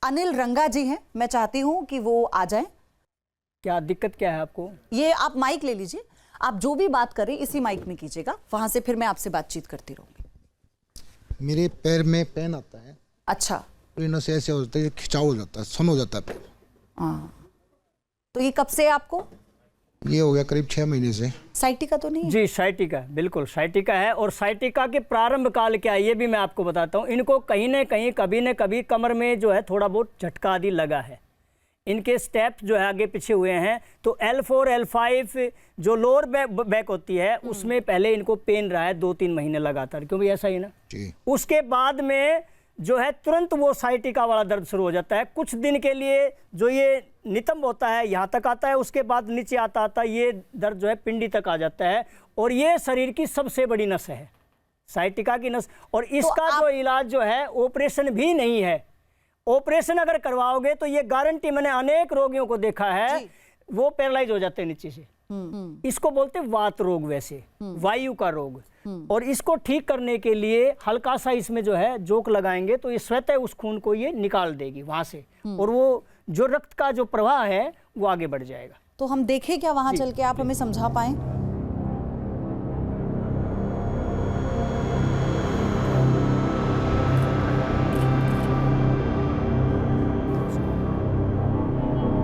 अनिल रंगा जी हैं, मैं चाहती हूँ कि वो आ जाएं। क्या दिक्कत क्या है आपको? ये आप माइक ले लीजिए, आप जो भी बात करें इसी माइक में कीजिएगा, वहां से फिर मैं आपसे बातचीत करती रहूंगी। मेरे पैर में पेन आता है। अच्छा। पेनों से ऐसे होता है, खिंचाव हो जाता है, सुन हो जाता है पैर। हाँ, तो ये कब से है आपको? ये हो गया करीब 6 महीने से। साइटिका तो नहीं है? जी साइटिका, बिल्कुल साइटिका है। और साइटिका के प्रारंभ काल क्या है ये भी मैं आपको बताता हूँ। इनको कहीं न कहीं कभी न कभी कमर में जो है थोड़ा बहुत झटका आदि लगा है। इनके स्टेप्स जो है आगे पीछे हुए हैं। तो L4 L5 जो लोअर बैक होती है उसमें पहले इनको पेन रहा है 2-3 महीने लगातार, क्योंकि ऐसा ही ना। उसके बाद में जो है तुरंत वो साइटिका वाला दर्द शुरू हो जाता है। कुछ दिन के लिए जो ये नितंब होता है यहाँ तक आता है, उसके बाद नीचे आता आता ये दर्द जो है पिंडी तक आ जाता है। और ये शरीर की सबसे बड़ी नस है, साइटिका की नस। और इसका जो इलाज जो है ऑपरेशन भी नहीं है। ऑपरेशन अगर करवाओगे तो ये गारंटी, मैंने अनेक रोगियों को देखा है वो पैरालाइज हो जाते हैं नीचे से। इसको बोलते हैं वात रोग, वैसे वायु का रोग। और इसको ठीक करने के लिए हल्का सा इसमें जो है जोक लगाएंगे तो ये स्वतः उस खून को ये निकाल देगी वहां से, और वो जो रक्त का जो प्रवाह है वो आगे बढ़ जाएगा। तो हम देखें क्या वहां चल के, आप हमें समझा पाए?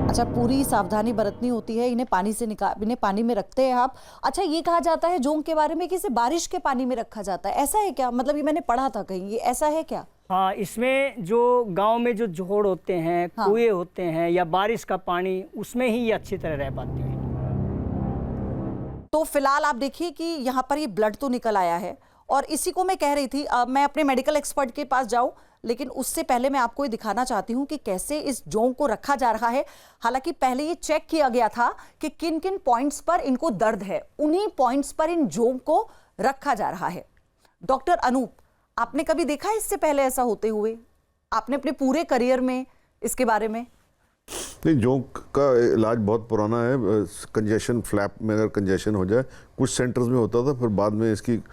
अच्छा, पूरी सावधानी बरतनी होती है। इन्हें पानी से इन्हें पानी में रखते हैं आप। अच्छा, ये कहा जाता है जोंक के बारे में कि इसे बारिश के पानी में रखा जाता है, ऐसा है क्या? मतलब ये मैंने पढ़ा था कहीं, ये ऐसा है क्या? हाँ, इसमें जो गांव में जो जोड़ होते हैं, कुएं होते हैं या बारिश का पानी, उसमें ही ये अच्छी तरह रह पाते हैं। तो फिलहाल आप देखिए कि यहाँ पर ये ब्लड तो निकल आया है, और इसी को मैं कह रही थी मैं अपने मेडिकल एक्सपर्ट के पास जाऊं, लेकिन उससे पहले मैं आपको ये दिखाना चाहती हूँ कि कैसे इस जोंक को रखा जा रहा है। हालांकि पहले ये चेक किया गया था कि किन किन पॉइंट्स पर इनको दर्द है, उन्हीं पॉइंट्स पर इन जोंक को रखा जा रहा है। डॉक्टर अनूप, आपने कभी देखा है इससे पहले ऐसा होते हुए? आपने अपने पूरे करियर में इसके बारे में? नहीं, जोंक का इलाज बहुत पुराना है। कंजेशन, फ्लैप में अगर कंजेशन हो जाए, कुछ सेंटर्स में होता था, फिर बाद में इसकी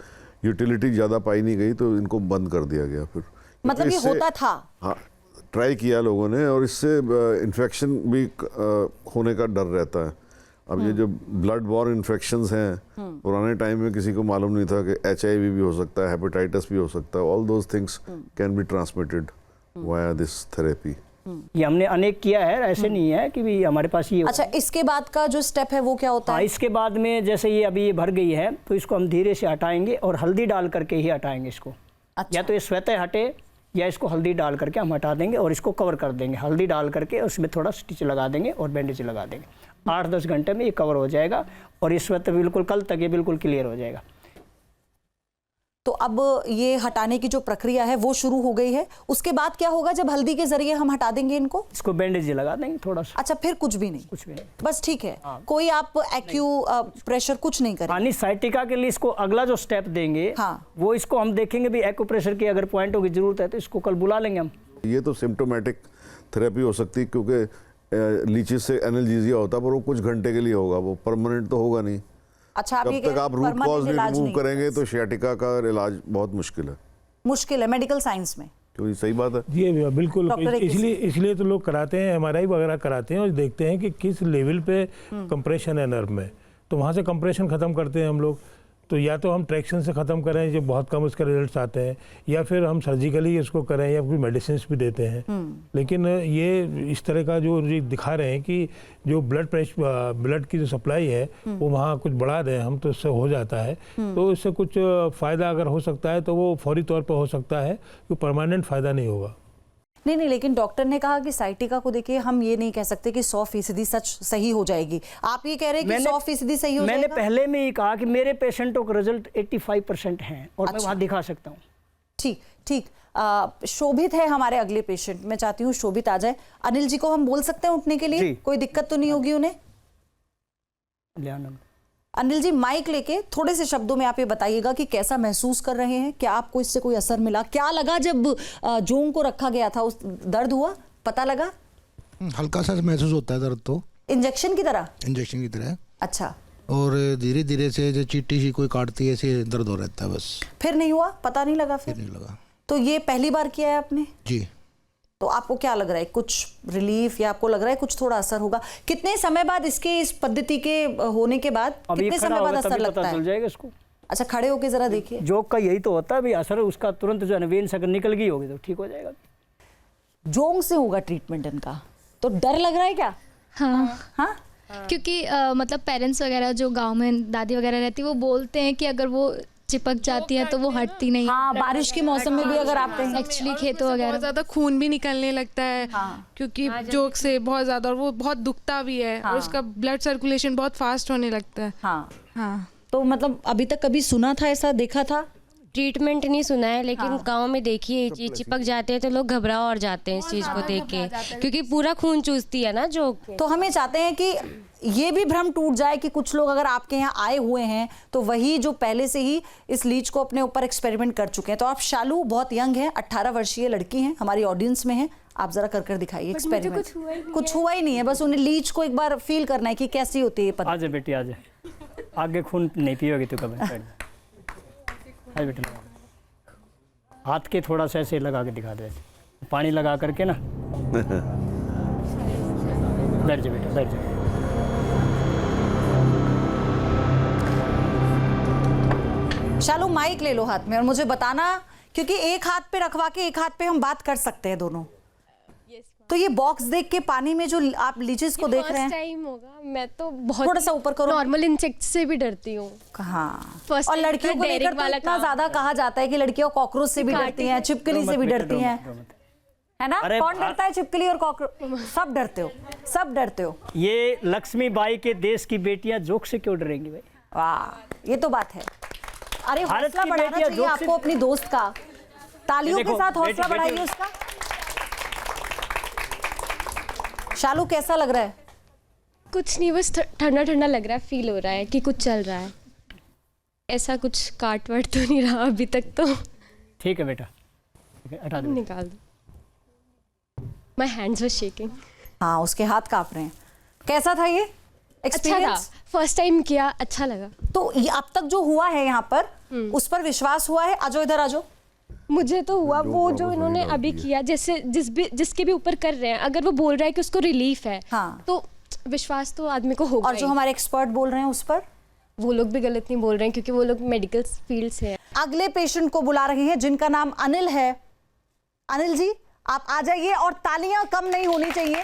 यूटिलिटी ज़्यादा पाई नहीं गई तो इनको बंद कर दिया गया। फिर मतलब ये होता था? हाँ, ट्राई किया लोगों ने, और इससे इन्फेक्शन भी होने का डर रहता है। अब ये जो ब्लड बॉर्न इन्फेक्शंस हैं, पुराने टाइम में किसी को मालूम नहीं था कि HIV भी हो सकता है, हेपेटाइटिस भी हो सकता है। All those things can be transmitted via this therapy. ये हमने अनेक किया है, ऐसे नहीं है कि भी हमारे पास ये। अच्छा, इसके बाद का जो स्टेप है वो क्या होता है? इसके बाद में जैसे ये अभी ये भर गई है तो इसको हम धीरे से हटाएंगे और हल्दी डाल करके ही हटाएंगे इसको। अच्छा। या तो ये स्वतः हटे या इसको हल्दी डाल करके हम हटा देंगे और इसको कवर कर देंगे। हल्दी डाल करके उसमें थोड़ा स्टिच लगा देंगे और बैंडेज लगा देंगे। 8-10 घंटे में ये कवर हो जाएगा और इस स्वतः बिल्कुल कल तक ये बिल्कुल क्लियर हो जाएगा। तो अब ये हटाने की जो प्रक्रिया है वो शुरू हो गई है। उसके बाद क्या होगा जब हल्दी के जरिए हम हटा देंगे इनको? इसको बैंडेज लगा देंगे थोड़ा सा। अच्छा, फिर कुछ भी नहीं? कुछ भी नहीं, बस ठीक है। कोई आप एक्यू प्रेशर कुछ नहीं करेंगे? पानी साइटिका के लिए इसको अगला जो स्टेप देंगे वो इसको हम देखेंगे भी एक्यूप्रेशर की अगर पॉइंटों की जरूरत है तो इसको कल बुला लेंगे हम। ये तो सिम्टोमेटिक थेरेपी हो सकती है, क्योंकि लीचेस से एनाल्जेसिया होता है, पर वो कुछ घंटे के लिए होगा, वो परमानेंट तो होगा नहीं। अच्छा, जब तक आप रूट कॉज नहीं रिमूव करेंगे तो सियाटिका का इलाज बहुत मुश्किल है। मुश्किल है मेडिकल साइंस में? क्योंकि सही बात है जी, बिल्कुल। इसलिए तो लोग कराते हैं, MRI वगैरह कराते हैं और देखते हैं कि किस लेवल पे कंप्रेशन है नर्व में, तो वहाँ से कंप्रेशन ख़त्म करते हैं हम लोग। तो या तो हम ट्रैक्शन से ख़त्म करें जो बहुत कम उसके रिजल्ट्स आते हैं, या फिर हम सर्जिकली इसको करें या कोई मेडिसिन भी देते हैं। लेकिन ये इस तरह का जो दिखा रहे हैं कि जो ब्लड की जो सप्लाई है वो वहाँ कुछ बढ़ा दें हम, तो इससे हो जाता है। तो इससे कुछ फ़ायदा अगर हो सकता है तो वो फौरी तौर पर हो सकता है, कोई परमानेंट फ़ायदा नहीं होगा। नहीं, लेकिन डॉक्टर ने कहा कि साइटिका को देखिए हम ये नहीं कह सकते कि 100% सच सही हो जाएगी। आप ये कह रहे हैं कि 100% सही हो जाएगा? मैंने पहले में ही कहा कि मेरे पेशेंटों के रिजल्ट 85% हैं और मैं वहाँ दिखा सकता हूँ। ठीक। शोभित है हमारे अगले पेशेंट, मैं चाहती हूँ शोभित आ जाए। अनिल जी को हम बोल सकते हैं उठने के लिए? कोई दिक्कत तो नहीं होगी उन्हें? अनिल जी माइक लेके थोड़े से शब्दों में आप ये बताइएगा कि कैसा महसूस कर रहे हैं, क्या आपको इससे कोई असर मिला, क्या लगा जब जोंग को रखा गया था, उस दर्द हुआ, पता लगा? हल्का सा महसूस होता है दर्द, तो इंजेक्शन की तरह? इंजेक्शन की तरह। अच्छा। और धीरे धीरे से जो चींटी सी कोई काटती है ऐसे दर्द हो रहता है बस। फिर नहीं हुआ? पता नहीं लगा? फिर नहीं लगा। तो ये पहली बार किया है आपने? जी। तो आपको क्या लग रहा है, कुछ रिलीफ या आपको लग रहा है कुछ थोड़ा असर होगा? कितने समय बाद इसके, इस पद्धति के होने के बाद कितने समय बाद असर लगता है? चल जाएगा इसको। अच्छा, खड़े होके जरा देखिए। जोंक का यही तो होता है भी, असर उसका तुरंत जो वेन से अगर निकल गई होगी तो ठीक हो जाएगा। जोंक से होगा ट्रीटमेंट इनका, तो डर लग रहा है क्या? हाँ। क्योंकि मतलब पेरेंट्स वगैरह जो गांव में दादी वगैरह रहती है वो बोलते हैं कि अगर वो चिपक जाती है तो वो हटती नहीं। हाँ, बारिश के मौसम में भी अगर आप एक्चुअली खेतों वगैरह बहुत ज्यादा खून भी निकलने लगता है। क्योंकि जोक से बहुत ज्यादा, और वो बहुत दुखता भी है। और उसका ब्लड सर्कुलेशन बहुत फास्ट होने लगता है। हाँ। तो मतलब अभी तक कभी सुना था ऐसा, देखा था? ट्रीटमेंट नहीं सुना है, लेकिन गांव में देखिए ये चीज चिपक जाते हैं तो लोग घबरा और जाते हैं इस चीज को देख के, क्योंकि पूरा खून चूसती है ना जो। तो हम ये चाहते हैं कि ये भी भ्रम टूट जाए कि कुछ लोग अगर आपके यहाँ आए हुए हैं तो वही जो पहले से ही इस लीच को अपने ऊपर एक्सपेरिमेंट कर चुके हैं। तो आप शालू बहुत यंग हैं, 18 वर्षीय लड़की हैं, हमारी ऑडियंस में हैं, आप जरा कर दिखाइए एक्सपेरिमेंट। कुछ हुआ ही नहीं है, बस उन्हें लीच को एक बार फील करना है कि कैसी होती है। आजा बेटी आजा, आगे खून नहीं पियोगी तो कभी। हाथ के थोड़ा सा ऐसे लगा के दिखा दे, पानी लगा करके ना। बैठ जा बेटा, बैठ जा। शालू माइक ले लो हाथ में और मुझे बताना, क्योंकि एक हाथ पे रखवा के एक हाथ पे हम बात कर सकते हैं दोनों। तो ये बॉक्स देख के पानी में जो आप लीचेस को देख रहे हैं, टाइम होगा। मैं तो बहुत थोड़ा सा ऊपर करो। नॉर्मल इंसेक्ट से भी डरती हूँ। हाँ। और लड़कियों को लेकर तो इतना ज्यादा कहा जाता है कि लड़कियां कॉकरोच से भी डरती हैं, छिपकली से भी डरती हैं, है ना? कौन डरता है छिपकली और कॉकरोच? सब डरते हो, सब डरते हो। ये लक्ष्मीबाई के देश की बेटियां जोक से क्यों डरेंगी भाई? वाह, ये तो बात है। अरे हौसला बढ़ाना चाहिए आपको अपनी दोस्त का। तालियों के साथ हौसला बढ़ाइए उसका। शालू कैसा लग रहा है? कुछ नहीं, बस ठंडा ठंडा लग रहा है, फील हो रहा है कि कुछ चल रहा है। ऐसा कुछ काट वाट तो नहीं रहा अभी तक तो। ठीक है बेटा, हटा दो, निकाल दो। My hands were shaking. हाँ, उसके हाथ कांप रहे हैं। कैसा था ये एक्सपीरियंस? अच्छा था, फर्स्ट टाइम किया, अच्छा लगा। तो ये अब तक जो हुआ है यहाँ पर, उस पर विश्वास हुआ है? आजो इधर आजो। मुझे तो हुआ वो जो इन्होंने अभी किया, जैसे जिसके भी ऊपर कर रहे हैं, अगर वो बोल रहा है कि उसको रिलीफ है, तो विश्वास तो आदमी को होगा। और जो हमारे एक्सपर्ट बोल रहे हैं उस पर, वो लोग भी गलत नहीं बोल रहे हैं, क्योंकि वो लोग मेडिकल फील्ड से हैं। अगले पेशेंट को बुला रहे हैं जिनका नाम अनिल है। अनिल जी आप आ जाइए, और तालियां कम नहीं होनी चाहिए।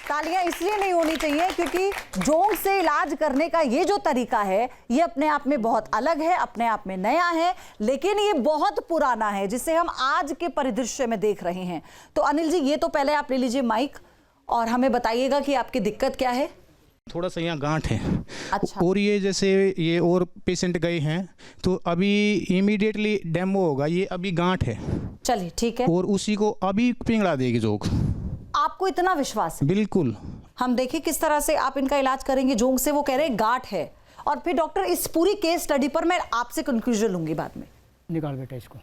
तालियां इसलिए नहीं होनी चाहिए क्योंकि जोंक से इलाज करने का ये जो तरीका है ये अपने आप में बहुत अलग है, अपने आप में नया है, लेकिन ये बहुत पुराना है जिसे हम आज के परिदृश्य में देख रहे हैं। तो अनिल जी ये तो पहले आप ले लीजिए माइक और हमें बताइएगा कि आपकी दिक्कत क्या है। थोड़ा सा यहाँ गांठ है। अच्छा। और ये जैसे ये और पेशेंट गए हैं तो अभी इमीडिएटली डेमो होगा, ये अभी गांठ है। चलिए ठीक है। और उसी को अभी पिघला देगी जोंक। आपको इतना विश्वास है? बिल्कुल। हम देखिए किस तरह से आप इनका इलाज करेंगे। जोंक से वो कह रहे हैं गांठ है, और फिर डॉक्टर इस पूरी केस स्टडी पर मैं आपसे कंक्लूजन लूंगी बाद में। निकाल बेटा इसको।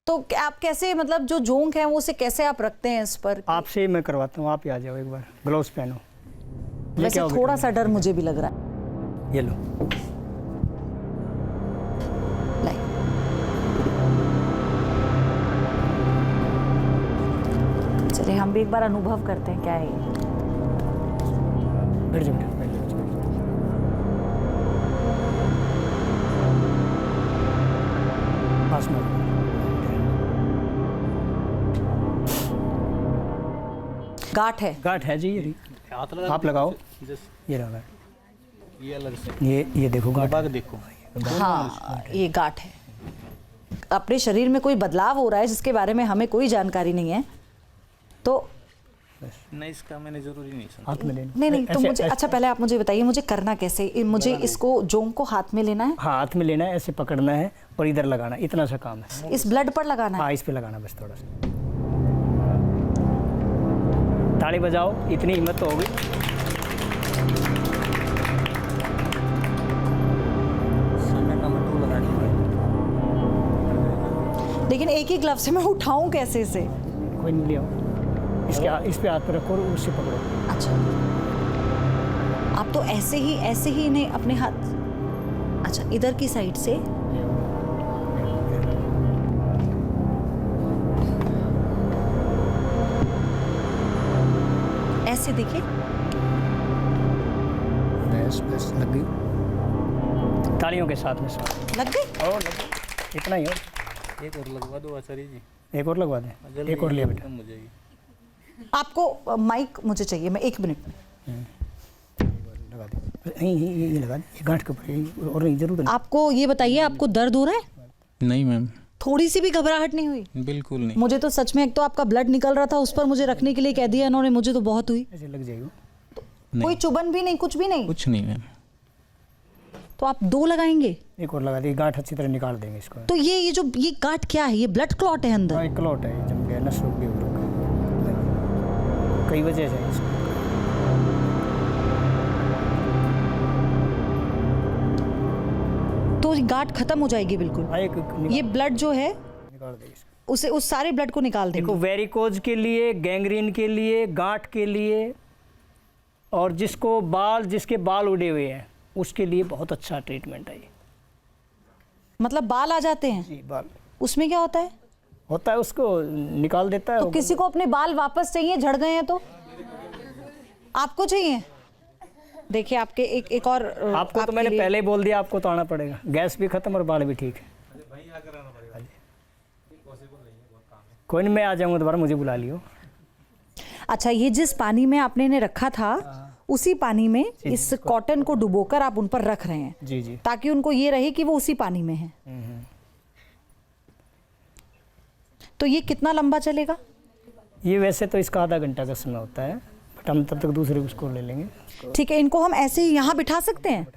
तो आप कैसे, मतलब जो जोंक है वो उसे कैसे आप रखते हैं इस पर? आपसे मैं करवाता हूँ, आप ही आ जाओ एक बार, ग्लव्स पहनो। वैसे थोड़ा सा डर मुझे भी लग रहा है। ये लो। चलिए हम भी एक बार अनुभव करते हैं क्या है ये। पास में गांठ है? गांठ है जी, ये आप लगाओ, ये लगा, ये अलग से, ये देखो गांठ देखो। हाँ, ये गांठ है। अपने शरीर में कोई बदलाव हो रहा है जिसके बारे में हमें कोई जानकारी नहीं है, तो नहीं, इसका मैंने जरूरी नहीं समझा। हाथ में लेना नहीं तो मुझे, अच्छा पहले आप मुझे बताइए मुझे करना कैसे, मुझे इसको जोंग को हाथ में लेना है? हाँ, हाथ में लेना है, ऐसे पकड़ना है और इधर लगाना, इतना सा काम है। इस ब्लड पर लगाना है? हाँ, इस पे लगाना बस थोड़ा सा। ताली बजाओ, इतनी हिम्मत तो होगी। लेकिन एक ही ग्लव से मैं उठाऊं कैसे इसे? कोई नहीं, ले आओ, इस पे हाथ पे रखो और उससे पकड़ो। अच्छा, आप तो ऐसे ही इन्हें अपने हाथ, अच्छा इधर की साइड से, ऐसे देखिए, बस लग गई, तालियों के साथ में लग गई, और लग गई, इतना ही और। एक और लगवा दो आचार्य जी, एक और लगवा दें, एक और लिया बेटा। आपको माइक मुझे चाहिए, मैं 1 मिनट में लगा दें, ये लगा दें, ये गांठ के ऊपर, और नहीं जरूर। आपको ये बताइए, आपको दर्द हो रहा है? नहीं मैम, थोड़ी सी भी घबराहट नहीं हुई? बिल्कुल नहीं। मुझे तो सच में, एक तो आपका ब्लड निकल रहा था, उस पर मुझे रखने के लिए कह दिया इन्होंने, मुझे तो बहुत हुई। ऐसे लग जाएगा, कोई चुभन भी नहीं, कुछ भी नहीं? कुछ नहीं मैम। तो आप 2 लगाएंगे? एक और लगा दें, गांठ अच्छी तरह निकाल देंगे इसको। तो ये जो ये गांठ क्या है? ये ब्लड क्लॉट है अंदर? हाँ, एक क्लॉट है, जम गया, नस रुक गई, कई वजह से इसको। तो गांठ खत्म हो जाएगी बिल्कुल? ये ब्लड जो है निकाल देंगे, उसे, उस सारे ब्लड को निकाल देंगे? देखो, वेरिकोज के लिए, गैंग्रीन के लिए, गांठ के लिए, और जिसके बाल उड़े हुए हैं उसके लिए बहुत अच्छा ट्रीटमेंट है ये। मतलब बाल आ जाते हैं? जी, बाल। उसमें क्या होता है? होता है, उसको निकाल देता है। तो किसी को अपने बाल वापस चाहिए, झड़ गए हैं, तो आपको चाहिए? देखिए आपके एक और, आपको तो मैंने पहले ही बोल दिया, आपको तो आना पड़ेगा, गैस भी खत्म और बाल भी ठीक है। कोई नहीं, मैं आ जाऊंगा दोबारा, मुझे बुला लियो। अच्छा, ये जिस पानी में आपने इन्हें रखा था, उसी पानी में इस कॉटन को डुबोकर आप उन पर रख रहे हैं? जी जी, ताकि उनको ये रहे कि वो उसी पानी में है। तो ये कितना लंबा चलेगा? ये वैसे तो इसका आधा घंटा का समय होता है, बट हम तब तक दूसरे उसको ले लेंगे। ठीक है, इनको हम ऐसे ही यहाँ बिठा सकते हैं?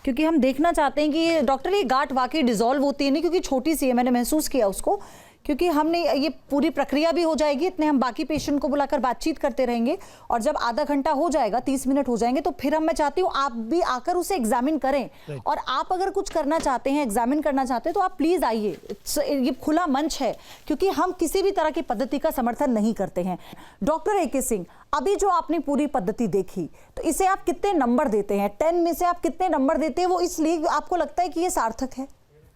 क्योंकि हम देखना चाहते हैं कि डॉक्टर ये गांठ वाकई डिसॉल्व होती है नहीं, क्योंकि छोटी सी है, मैंने महसूस किया उसको, क्योंकि हमने ये पूरी प्रक्रिया भी हो जाएगी, इतने हम बाकी पेशेंट को बुलाकर बातचीत करते रहेंगे, और जब आधा घंटा हो जाएगा, 30 मिनट हो जाएंगे, तो फिर मैं चाहती हूँ आप भी आकर उसे एग्जामिन करें। और आप अगर कुछ करना चाहते हैं, एग्जामिन करना चाहते हैं, तो आप प्लीज आइए, ये खुला मंच है, क्योंकि हम किसी भी तरह की पद्धति का समर्थन नहीं करते हैं। Doctor A K. सिंह, अभी जो आपने पूरी पद्धति देखी, तो इसे आप कितने नंबर देते हैं? 10 में से आप कितने नंबर देते हैं? वो इसलिए आपको लगता है कि ये सार्थक है?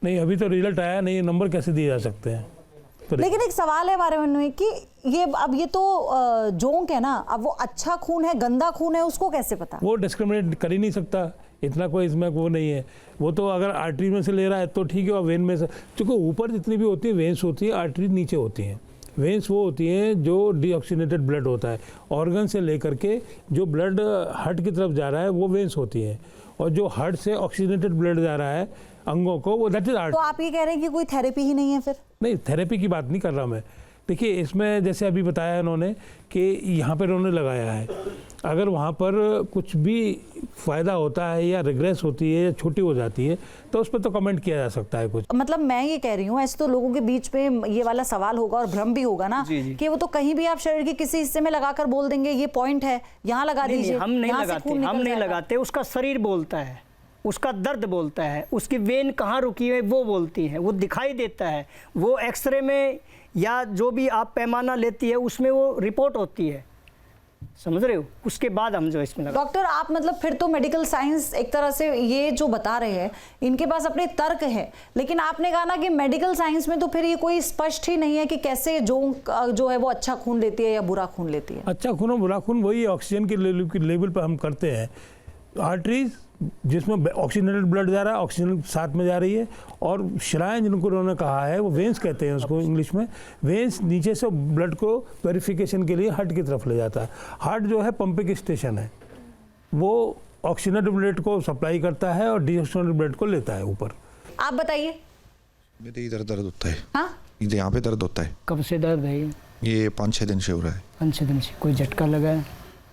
नहीं, अभी तो रिजल्ट आया नहीं, नंबर कैसे दिए जा सकते हैं? लेकिन एक सवाल है हमारे मन में कि ये तो जोंक है ना, अब वो अच्छा खून है, गंदा खून है, उसको कैसे पता? वो डिस्क्रिमिनेट कर ही नहीं सकता, इतना कोई इसमें वो नहीं है। वो तो अगर आर्टरी में से ले रहा है तो ठीक है, और वेन में से, क्योंकि ऊपर जितनी भी होती है वेन्स होती है, आर्टरी नीचे होती हैं। वेन्स वो होती हैं जो डीऑक्सीनेटेड ब्लड होता है, ऑर्गन से लेकर के जो ब्लड हार्ट की तरफ जा रहा है वो वेन्स होती हैं, और जो हार्ट से ऑक्सीजनेटेड ब्लड जा रहा है अंगों को, वो दैट इज आर्टरी। तो आप ये कह रहे हैं कि कोई थेरेपी ही नहीं है फिर? नहीं, थेरेपी की बात नहीं कर रहा मैं। देखिए, इसमें जैसे अभी बताया इन्होंने कि यहाँ पर उन्होंने लगाया है, अगर वहाँ पर कुछ भी फ़ायदा होता है या रिग्रेस होती है या छोटी हो जाती है, तो उस पर तो कमेंट किया जा सकता है कुछ। मतलब मैं ये कह रही हूँ, ऐसे तो लोगों के बीच में ये वाला सवाल होगा और भ्रम भी होगा ना, कि वो तो कहीं भी आप शरीर के किसी हिस्से में लगाकर बोल देंगे ये पॉइंट है, यहाँ लगा दीजिए। हम नहीं लगाते, उसका शरीर बोलता है, उसका दर्द बोलता है, उसकी वेन कहाँ रुकी है वो बोलती है, वो दिखाई देता है, वो एक्सरे में या जो भी आप पैमाना लेती है उसमें वो रिपोर्ट होती है, समझ रहे हो? उसके बाद हम जो इसमें डॉक्टर, आप मतलब फिर तो मेडिकल साइंस एक तरह से ये जो बता रहे हैं, इनके पास अपने तर्क है, लेकिन आपने कहा ना कि मेडिकल साइंस में तो फिर ये कोई स्पष्ट ही नहीं है कि कैसे जो है वो अच्छा खून लेती है या बुरा खून लेती है। अच्छा खून और बुरा खून वही ऑक्सीजन के लेवल पर हम करते हैं, आर्टरीज जिसमें ऑक्सीजनेटेड ब्लड जा रहा है, ऑक्सीजन साथ में जा रही है, और श्राइन जिनको उन्होंने कहा है वो वेंस कहते हैं उसको इंग्लिश में। वेंस नीचे से ब्लड को वेरिफिकेशन के लिए हार्ट की तरफ ले जाता है। हार्ट जो है पंपिंग स्टेशन है, वो ऑक्सीजनेटेड ब्लड को सप्लाई करता है और डीऑक्सीजनेटेड ब्लड को लेता है ऊपर। आप बताइए। मेरे इधर दर्द होता है। हाँ? इधर यहाँ पे दर्द होता है। कब से दर्द है ये 5-6 दिन से हो रहा है। 5-6 दिन से। कोई झटका लगा है?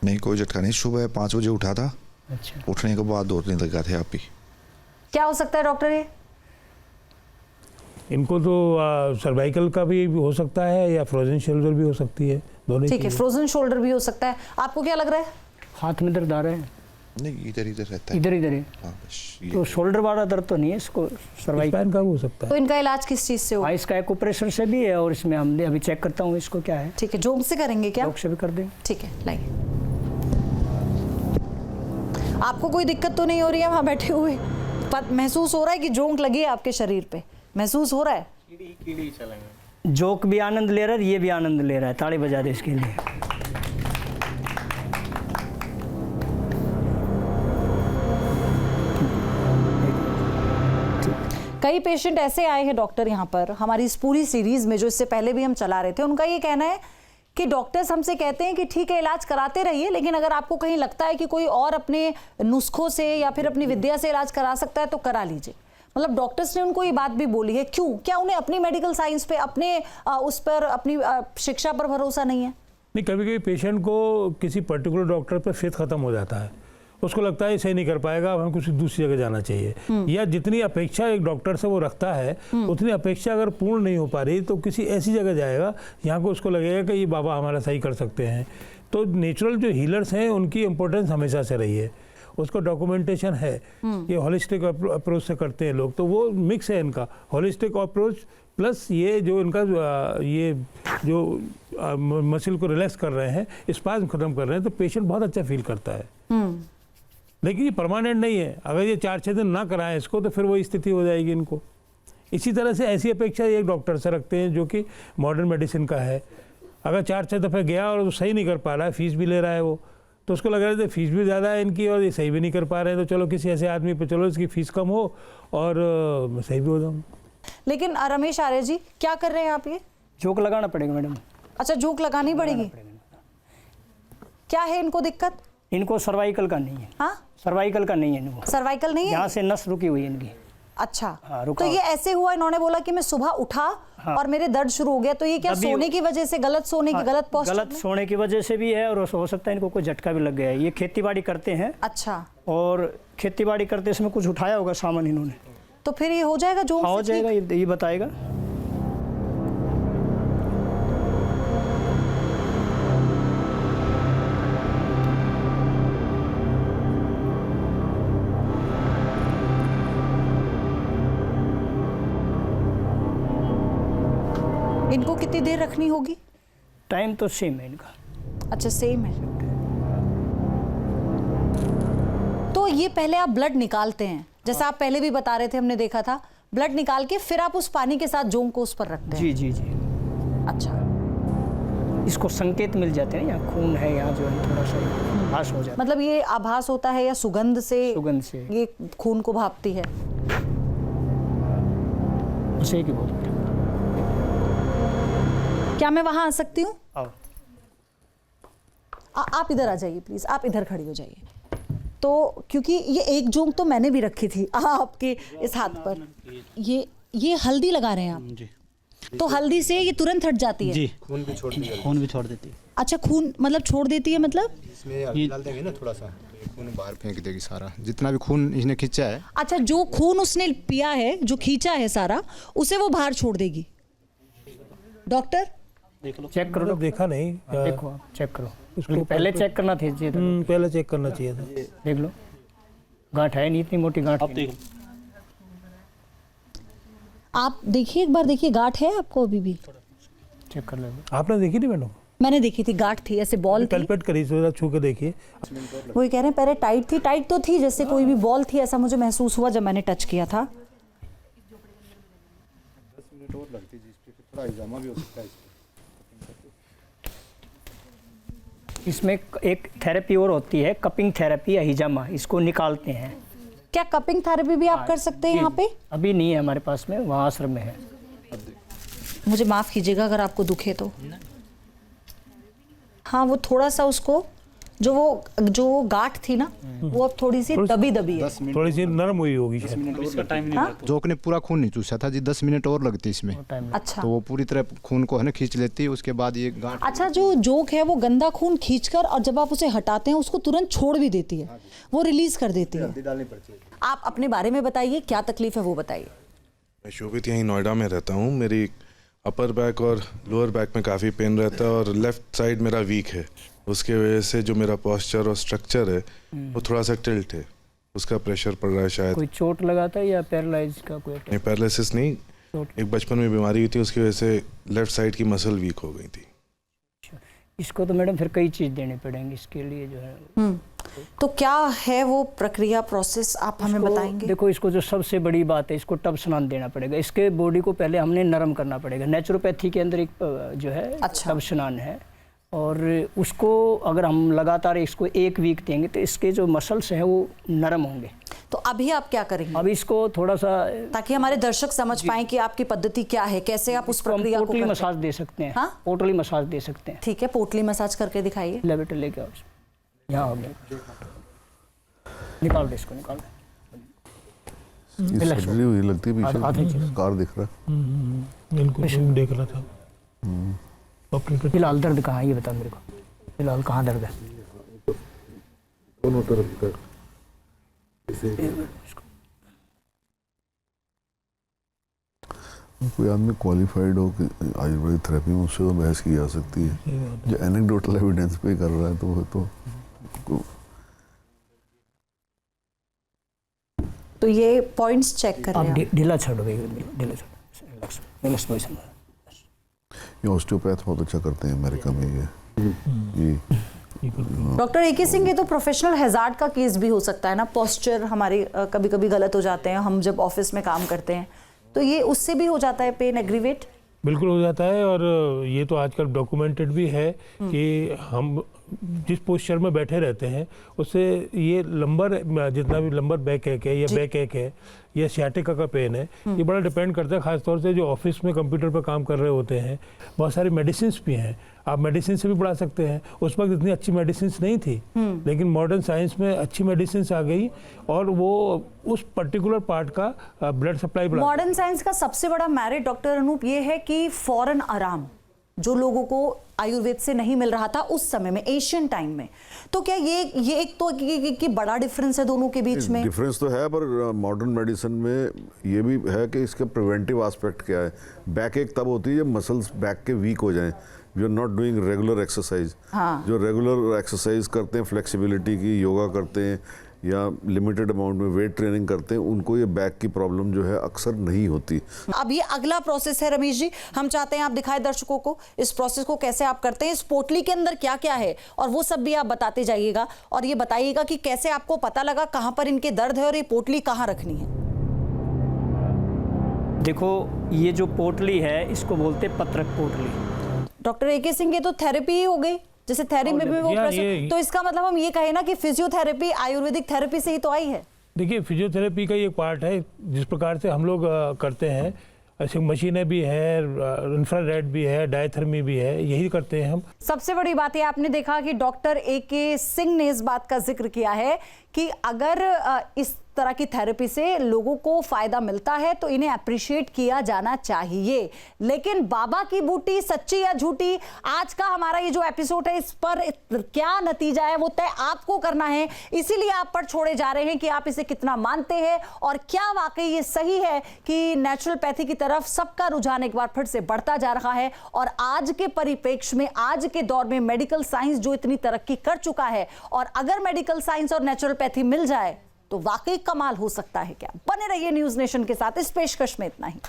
नहीं, कोई झटका नहीं। सुबह 5 बजे उठा था। अच्छा। उठने के बाद 2 दिन लगा थे आप ही। क्या हो सकता है डॉक्टर ये? इनको तो सर्वाइकल का भी हो सकता है या फ्रोजन शोल्डर भी हो सकती है, दोनों। ठीक है, फ्रोजन शोल्डर भी हो सकता है। आपको क्या लग रहा है? हाथ में दर्द आ रहा है? नहीं, इधर रहता है। इधर है। हाँ, बस तो शोल्डर वाला दर्द तो नहीं है इसको, सर्वाइकल का हो सकता है। तो इनका इलाज किस चीज से होगा? इसका एक ऑपरेशन से भी है और इसमें हमने अभी चेक करता हूँ इसको क्या है। ठीक है, जोंक से करेंगे क्या? जोंक से भी कर देंगे। ठीक है, लाइए। आपको कोई दिक्कत तो नहीं हो रही है वहां बैठे हुए? महसूस हो रहा है कि जोंक लगी है आपके शरीर पे? महसूस हो रहा है? जोक भी आनंद ले रहा है, ये भी आनंद ले रहा है। ताली बजा दे इसके लिए। कई पेशेंट ऐसे आए हैं डॉक्टर यहाँ पर हमारी इस पूरी सीरीज में, जो इससे पहले भी हम चला रहे थे। उनका ये कहना है कि डॉक्टर्स हमसे कहते हैं कि ठीक है इलाज कराते रहिए, लेकिन अगर आपको कहीं लगता है कि कोई और अपने नुस्खों से या फिर अपनी विद्या से इलाज करा सकता है तो करा लीजिए। मतलब डॉक्टर्स ने उनको ये बात भी बोली है। क्यों? क्या उन्हें अपनी मेडिकल साइंस पे, अपने उस पर, अपनी शिक्षा पर भरोसा नहीं है? नहीं, कभी कभी पेशेंट को किसी पर्टिकुलर डॉक्टर पर फेथ खत्म हो जाता है, उसको लगता है सही नहीं कर पाएगा, अब हमको किसी दूसरी जगह जाना चाहिए, या जितनी अपेक्षा एक डॉक्टर से वो रखता है उतनी अपेक्षा अगर पूर्ण नहीं हो पा रही तो किसी ऐसी जगह जाएगा जहाँ को उसको लगेगा कि ये बाबा हमारा सही कर सकते हैं। तो नेचुरल जो हीलर्स हैं उनकी इम्पोर्टेंस हमेशा से रही है, उसको डॉक्यूमेंटेशन है। ये हॉलिस्टिक अप्रोच से करते हैं लोग, तो वो मिक्स है इनका हॉलिस्टिक अप्रोच प्लस ये जो इनका ये जो मसल को रिलैक्स कर रहे हैं, स्पाज्म खत्म कर रहे हैं, तो पेशेंट बहुत अच्छा फील करता है। लेकिन ये परमानेंट नहीं है। अगर ये 4-6 दिन ना कराएं इसको तो फिर वही स्थिति हो जाएगी इनको। इसी तरह से ऐसी अपेक्षा एक डॉक्टर से रखते हैं जो कि मॉडर्न मेडिसिन का है। अगर 4-6 दफ़े गया और वो सही नहीं कर पा रहा है, फीस भी ले रहा है वो, तो उसको लग रहा है फीस भी ज़्यादा है इनकी और ये सही भी नहीं कर पा रहे हैं, तो चलो किसी ऐसे आदमी पे चलो इसकी फ़ीस कम हो और मैं सही भी हो जाऊँ। लेकिन रमेश आर्य जी क्या कर रहे हैं आप? ये जोक लगाना पड़ेगा मैडम। अच्छा, जोक लगानी पड़ेगी। क्या है इनको दिक्कत? इनको सर्वाइकल का नहीं है। हाँ, सर्वाइकल का नहीं है इनको। सर्वाइकल नहीं है? यहाँ से नस रुकी हुई है इनकी। अच्छा। तो ये ऐसे हुआ, इन्होंने बोला कि मैं सुबह उठा और मेरे दर्द शुरू हो गया, तो ये क्या सोने की वजह से, गलत सोने की, गलत पोस्चर? गलत सोने की वजह से भी है और हो सकता है इनको कोई झटका भी लग गया है। ये खेतीबाड़ी करते हैं। अच्छा। और खेतीबाड़ी करते इसमें कुछ उठाया होगा सामान इन्होंने, तो फिर ये हो जाएगा जो हो जाएगा, ये बताएगा। इनको कितनी देर रखनी होगी? टाइम तो सेम है इनका। अच्छा, सेम है। तो ये पहले आप ब्लड निकालते हैं, जैसा आप पहले भी बता रहे थे, हमने देखा था, ब्लड निकाल के फिर आप उस पानी के साथ जोंक को उस पर रखते हैं? जी जी जी। अच्छा। इसको संकेत मिल जाते हैं, यहाँ खून है, यहाँ जो है थोड़ा सा आभास हो जाता है। मतलब ये आभास होता है या सुगंध से? सुगंध से ये खून को भापती है। उसे की बोलते हैं। क्या मैं वहां आ सकती हूँ? आओ। आप इधर आ जाइए प्लीज, आप इधर खड़ी हो जाइए। तो क्योंकि ये एक जोंक तो मैंने भी रखी थी आपके इस हाथ पर। ये हल्दी लगा रहे हैं आप? जी। तो हल्दी से ये तुरंत हट जाती है? जी, खून भी छोड़ देती है। अच्छा, खून मतलब छोड़ देती है, मतलब इसमें डाल देंगे ना थोड़ा सा, तो खून बाहर फेंक देगी सारा, जितना भी खून इसने खींचा है। अच्छा, जो खून उसने पिया है, जो खींचा है सारा, उसे वो बाहर छोड़ देगी। डॉक्टर देख लो, चेक करो। देखा नहीं, देखो आप चेक करो, उसको पहले चेक करना चाहिए था। पहले चेक करना चाहिए था। देख लो, गांठ है नहीं, इतनी मोटी गांठ। आप देखिए, एक बार देखिए, गांठ है आपको अभी भी? चेक कर लो। आपने देखी थी मैडम? मैंने देखी थी, गांठ थी, ऐसे बॉल थी। पलपेट करी, थोड़ा छू के देखिए। वो कह रहे हैं पहले टाइट थी, टाइट तो थी जैसे कोई भी बॉल थी, ऐसा मुझे महसूस हुआ जब मैंने टच किया था। 10 मिनट और लगती है, जिस पे थोड़ा इजामा भी हो सकता है। इसमें एक थेरेपी और होती है, कपिंग थेरेपी या हिजामा, इसको निकालते हैं। क्या कपिंग थेरेपी भी आप कर सकते हैं यहाँ पे? अभी नहीं है हमारे पास में, वहाँ आश्रम में है। मुझे माफ कीजिएगा अगर आपको दुखे तो। हाँ, वो थोड़ा सा उसको जो गांठ थी ना, वो अब थोड़ी सी दबी है, थोड़ी सी नरम हुई होगी। जोक ने पूरा खून नहीं चूसा था जी, 10 मिनट और लगती इसमें। अच्छा, तो वो पूरी तरह खून को है ना खींच लेती है, उसके बाद ये गांठ। अच्छा, जो जोक है वो गंदा खून खींचकर और जब आप उसे हटाते हैं उसको तुरंत छोड़ भी देती है, वो रिलीज कर देती है। आप अपने बारे में बताइए, क्या तकलीफ है वो बताइए। मैं शोभित यहीं नोएडा में रहता हूँ। मेरी अपर बैक और लोअर बैक में काफ़ी पेन रहता है और लेफ्ट साइड मेरा वीक है। उसके वजह से जो मेरा पोस्चर और स्ट्रक्चर है वो थोड़ा सा टिल्ट है, उसका प्रेशर पड़ रहा है शायद। कोई चोट लगा था या पैरालाइज का कोई? नहीं, पैरालिसिस नहीं, एक बचपन में बीमारी हुई थी, उसकी वजह से लेफ्ट साइड की मसल वीक हो गई थी। इसको तो मैडम फिर कई चीज़ देनी पड़ेंगी इसके लिए जो है। तो क्या है वो प्रक्रिया, प्रोसेस आप हमें बताएंगे? देखो, इसको जो सबसे बड़ी बात है, इसको टब स्नान देना पड़ेगा। इसके बॉडी को पहले हमने नरम करना पड़ेगा। नेचुरोपैथी के अंदर एक जो है टब स्नान है, और उसको अगर हम लगातार इसको 1 वीक देंगे तो इसके जो मसल्स हैं वो नरम होंगे। तो अभी आप क्या करेंगे? अभी इसको थोड़ा सा, ताकि हमारे दर्शक समझ पाएं कि आपकी पद्धति क्या है, कैसे आप उस प्रक्रिया को पोटली मसाज दे सकते हैं। हाँ, पोटली मसाज दे सकते हैं। ठीक है, पोटली मसाज करके दिखाइए। ले बेटे, लेके आओ, यहाँ हो गया, निकाल दे इसको, निकाल दे। सर्जरी हुई लगती है, पीछे स्कार दिख रहा है। बिल्कुल देख रहा था। फिलहाल दर्द कहाँ है ये बता मेरे को, फिलहाल कहाँ दर्द है? दोनों तरफ का। कोई आदमी क्वालिफाइड हो कि आयुर्वेदिक थेरेपी में, उससे तो बहस की जा सकती है। जो एनेक्डोटल एविडेंस पे कर रहा है तो ये पॉइंट्स चेक कर रहे हैं। ढीला छोड़, ढीला छोड़। ये ऑस्टियोपैथ बहुत अच्छा करते हैं अमेरिका में ये। Doctor A K. सिंह, ये तो प्रोफेशनल हैजार्ड का केस भी हो सकता है ना? पोस्चर हमारे कभी कभी गलत हो जाते हैं, हम जब ऑफिस में काम करते हैं तो ये उससे भी हो जाता है पेन एग्रीवेट? बिल्कुल हो जाता है, और ये तो आजकल डॉक्यूमेंटेड भी है कि हम जिस पोस्चर में बैठे रहते हैं उससे ये लंबर, जितना भी लंबर बैक एक है या बैक एक है या सियाटिका का पेन है, ये बड़ा डिपेंड करता है। खासतौर से जो ऑफिस में कंप्यूटर पर काम कर रहे होते हैं, बहुत सारी मेडिसिन भी हैं, आप मेडिसिन से भी बढ़ा सकते हैं। उस वक्त इतनी अच्छी मेडिसिन नहीं थी, लेकिन मॉडर्न साइंस में अच्छी मेडिसिन आ गई और वो उस पर्टिकुलर पार्ट का ब्लड सप्लाई बढ़ा। मॉडर्न साइंस का सबसे बड़ा मेरिट डॉक्टर अनूप ये है कि फौरन आराम जो लोगों को आयुर्वेद से नहीं मिल रहा था उस समय में, एशियन टाइम में। तो क्या ये एक तो कि बड़ा डिफरेंस है दोनों के बीच में? डिफरेंस तो है, पर मॉडर्न मेडिसिन में ये भी है कि इसका प्रिवेंटिव एस्पेक्ट क्या है। बैक एक तब होती है जब मसल्स बैक के वीक हो जाएं, we are not doing regular exercise. जो रेगुलर एक्सरसाइज करते हैं, फ्लेक्सिबिलिटी की, योगा करते हैं या लिमिटेड अमाउंट में वेट ट्रेनिंग करते हैं, उनको ये बैक की प्रॉब्लम जो है अक्सर नहीं होती। अब ये अगला प्रोसेस है रमेश जी, हम चाहते हैं आप दिखाएं दर्शकों को इस प्रोसेस को कैसे आप करते हैं, इस पोटली के अंदर क्या क्या है और वो सब भी आप बताते जाइएगा, और ये बताइएगा कि कैसे आपको पता लगा कहां पर इनके दर्द है और ये पोटली कहां रखनी है। देखो, ये जो पोटली है इसको बोलते पत्रक पोटली। Doctor A K. सिंह, ये तो थेरेपी ही हो गई, जैसे थेरेपी में भी वो तो इसका मतलब हम ये कहें ना कि फिजियोथेरेपी आयुर्वेदिक थेरेपी से ही तो आई है। देखिए, फिजियोथेरेपी का एक पार्ट है, जिस प्रकार से हम लोग करते हैं, ऐसे मशीनें भी है, इंफ्रारेड भी है, डायथर्मी भी है, यही करते हैं हम। सबसे बड़ी बात ये आपने देखा कि डॉक्टर ए.के. सिंह ने इस बात का जिक्र किया है कि अगर इस तरह की थेरेपी से लोगों को फायदा मिलता है तो इन्हें अप्रिशिएट किया जाना चाहिए। लेकिन बाबा की बूटी सच्ची या झूठी, आज का हमारा ये जो एपिसोड है इस पर क्या नतीजा है वो तय आपको करना है, इसीलिए आप पर छोड़े जा रहे हैं कि आप इसे कितना मानते हैं और क्या वाकई ये सही है कि नेचुरलपैथी की तरफ सबका रुझान एक बार फिर से बढ़ता जा रहा है। और आज के परिप्रेक्ष्य में, आज के दौर में मेडिकल साइंस जो इतनी तरक्की कर चुका है, और अगर मेडिकल साइंस और नेचुरलपैथी मिल जाए तो वाकई कमाल हो सकता है क्या। बने रहिए न्यूज नेशन के साथ, इस पेशकश में इतना ही।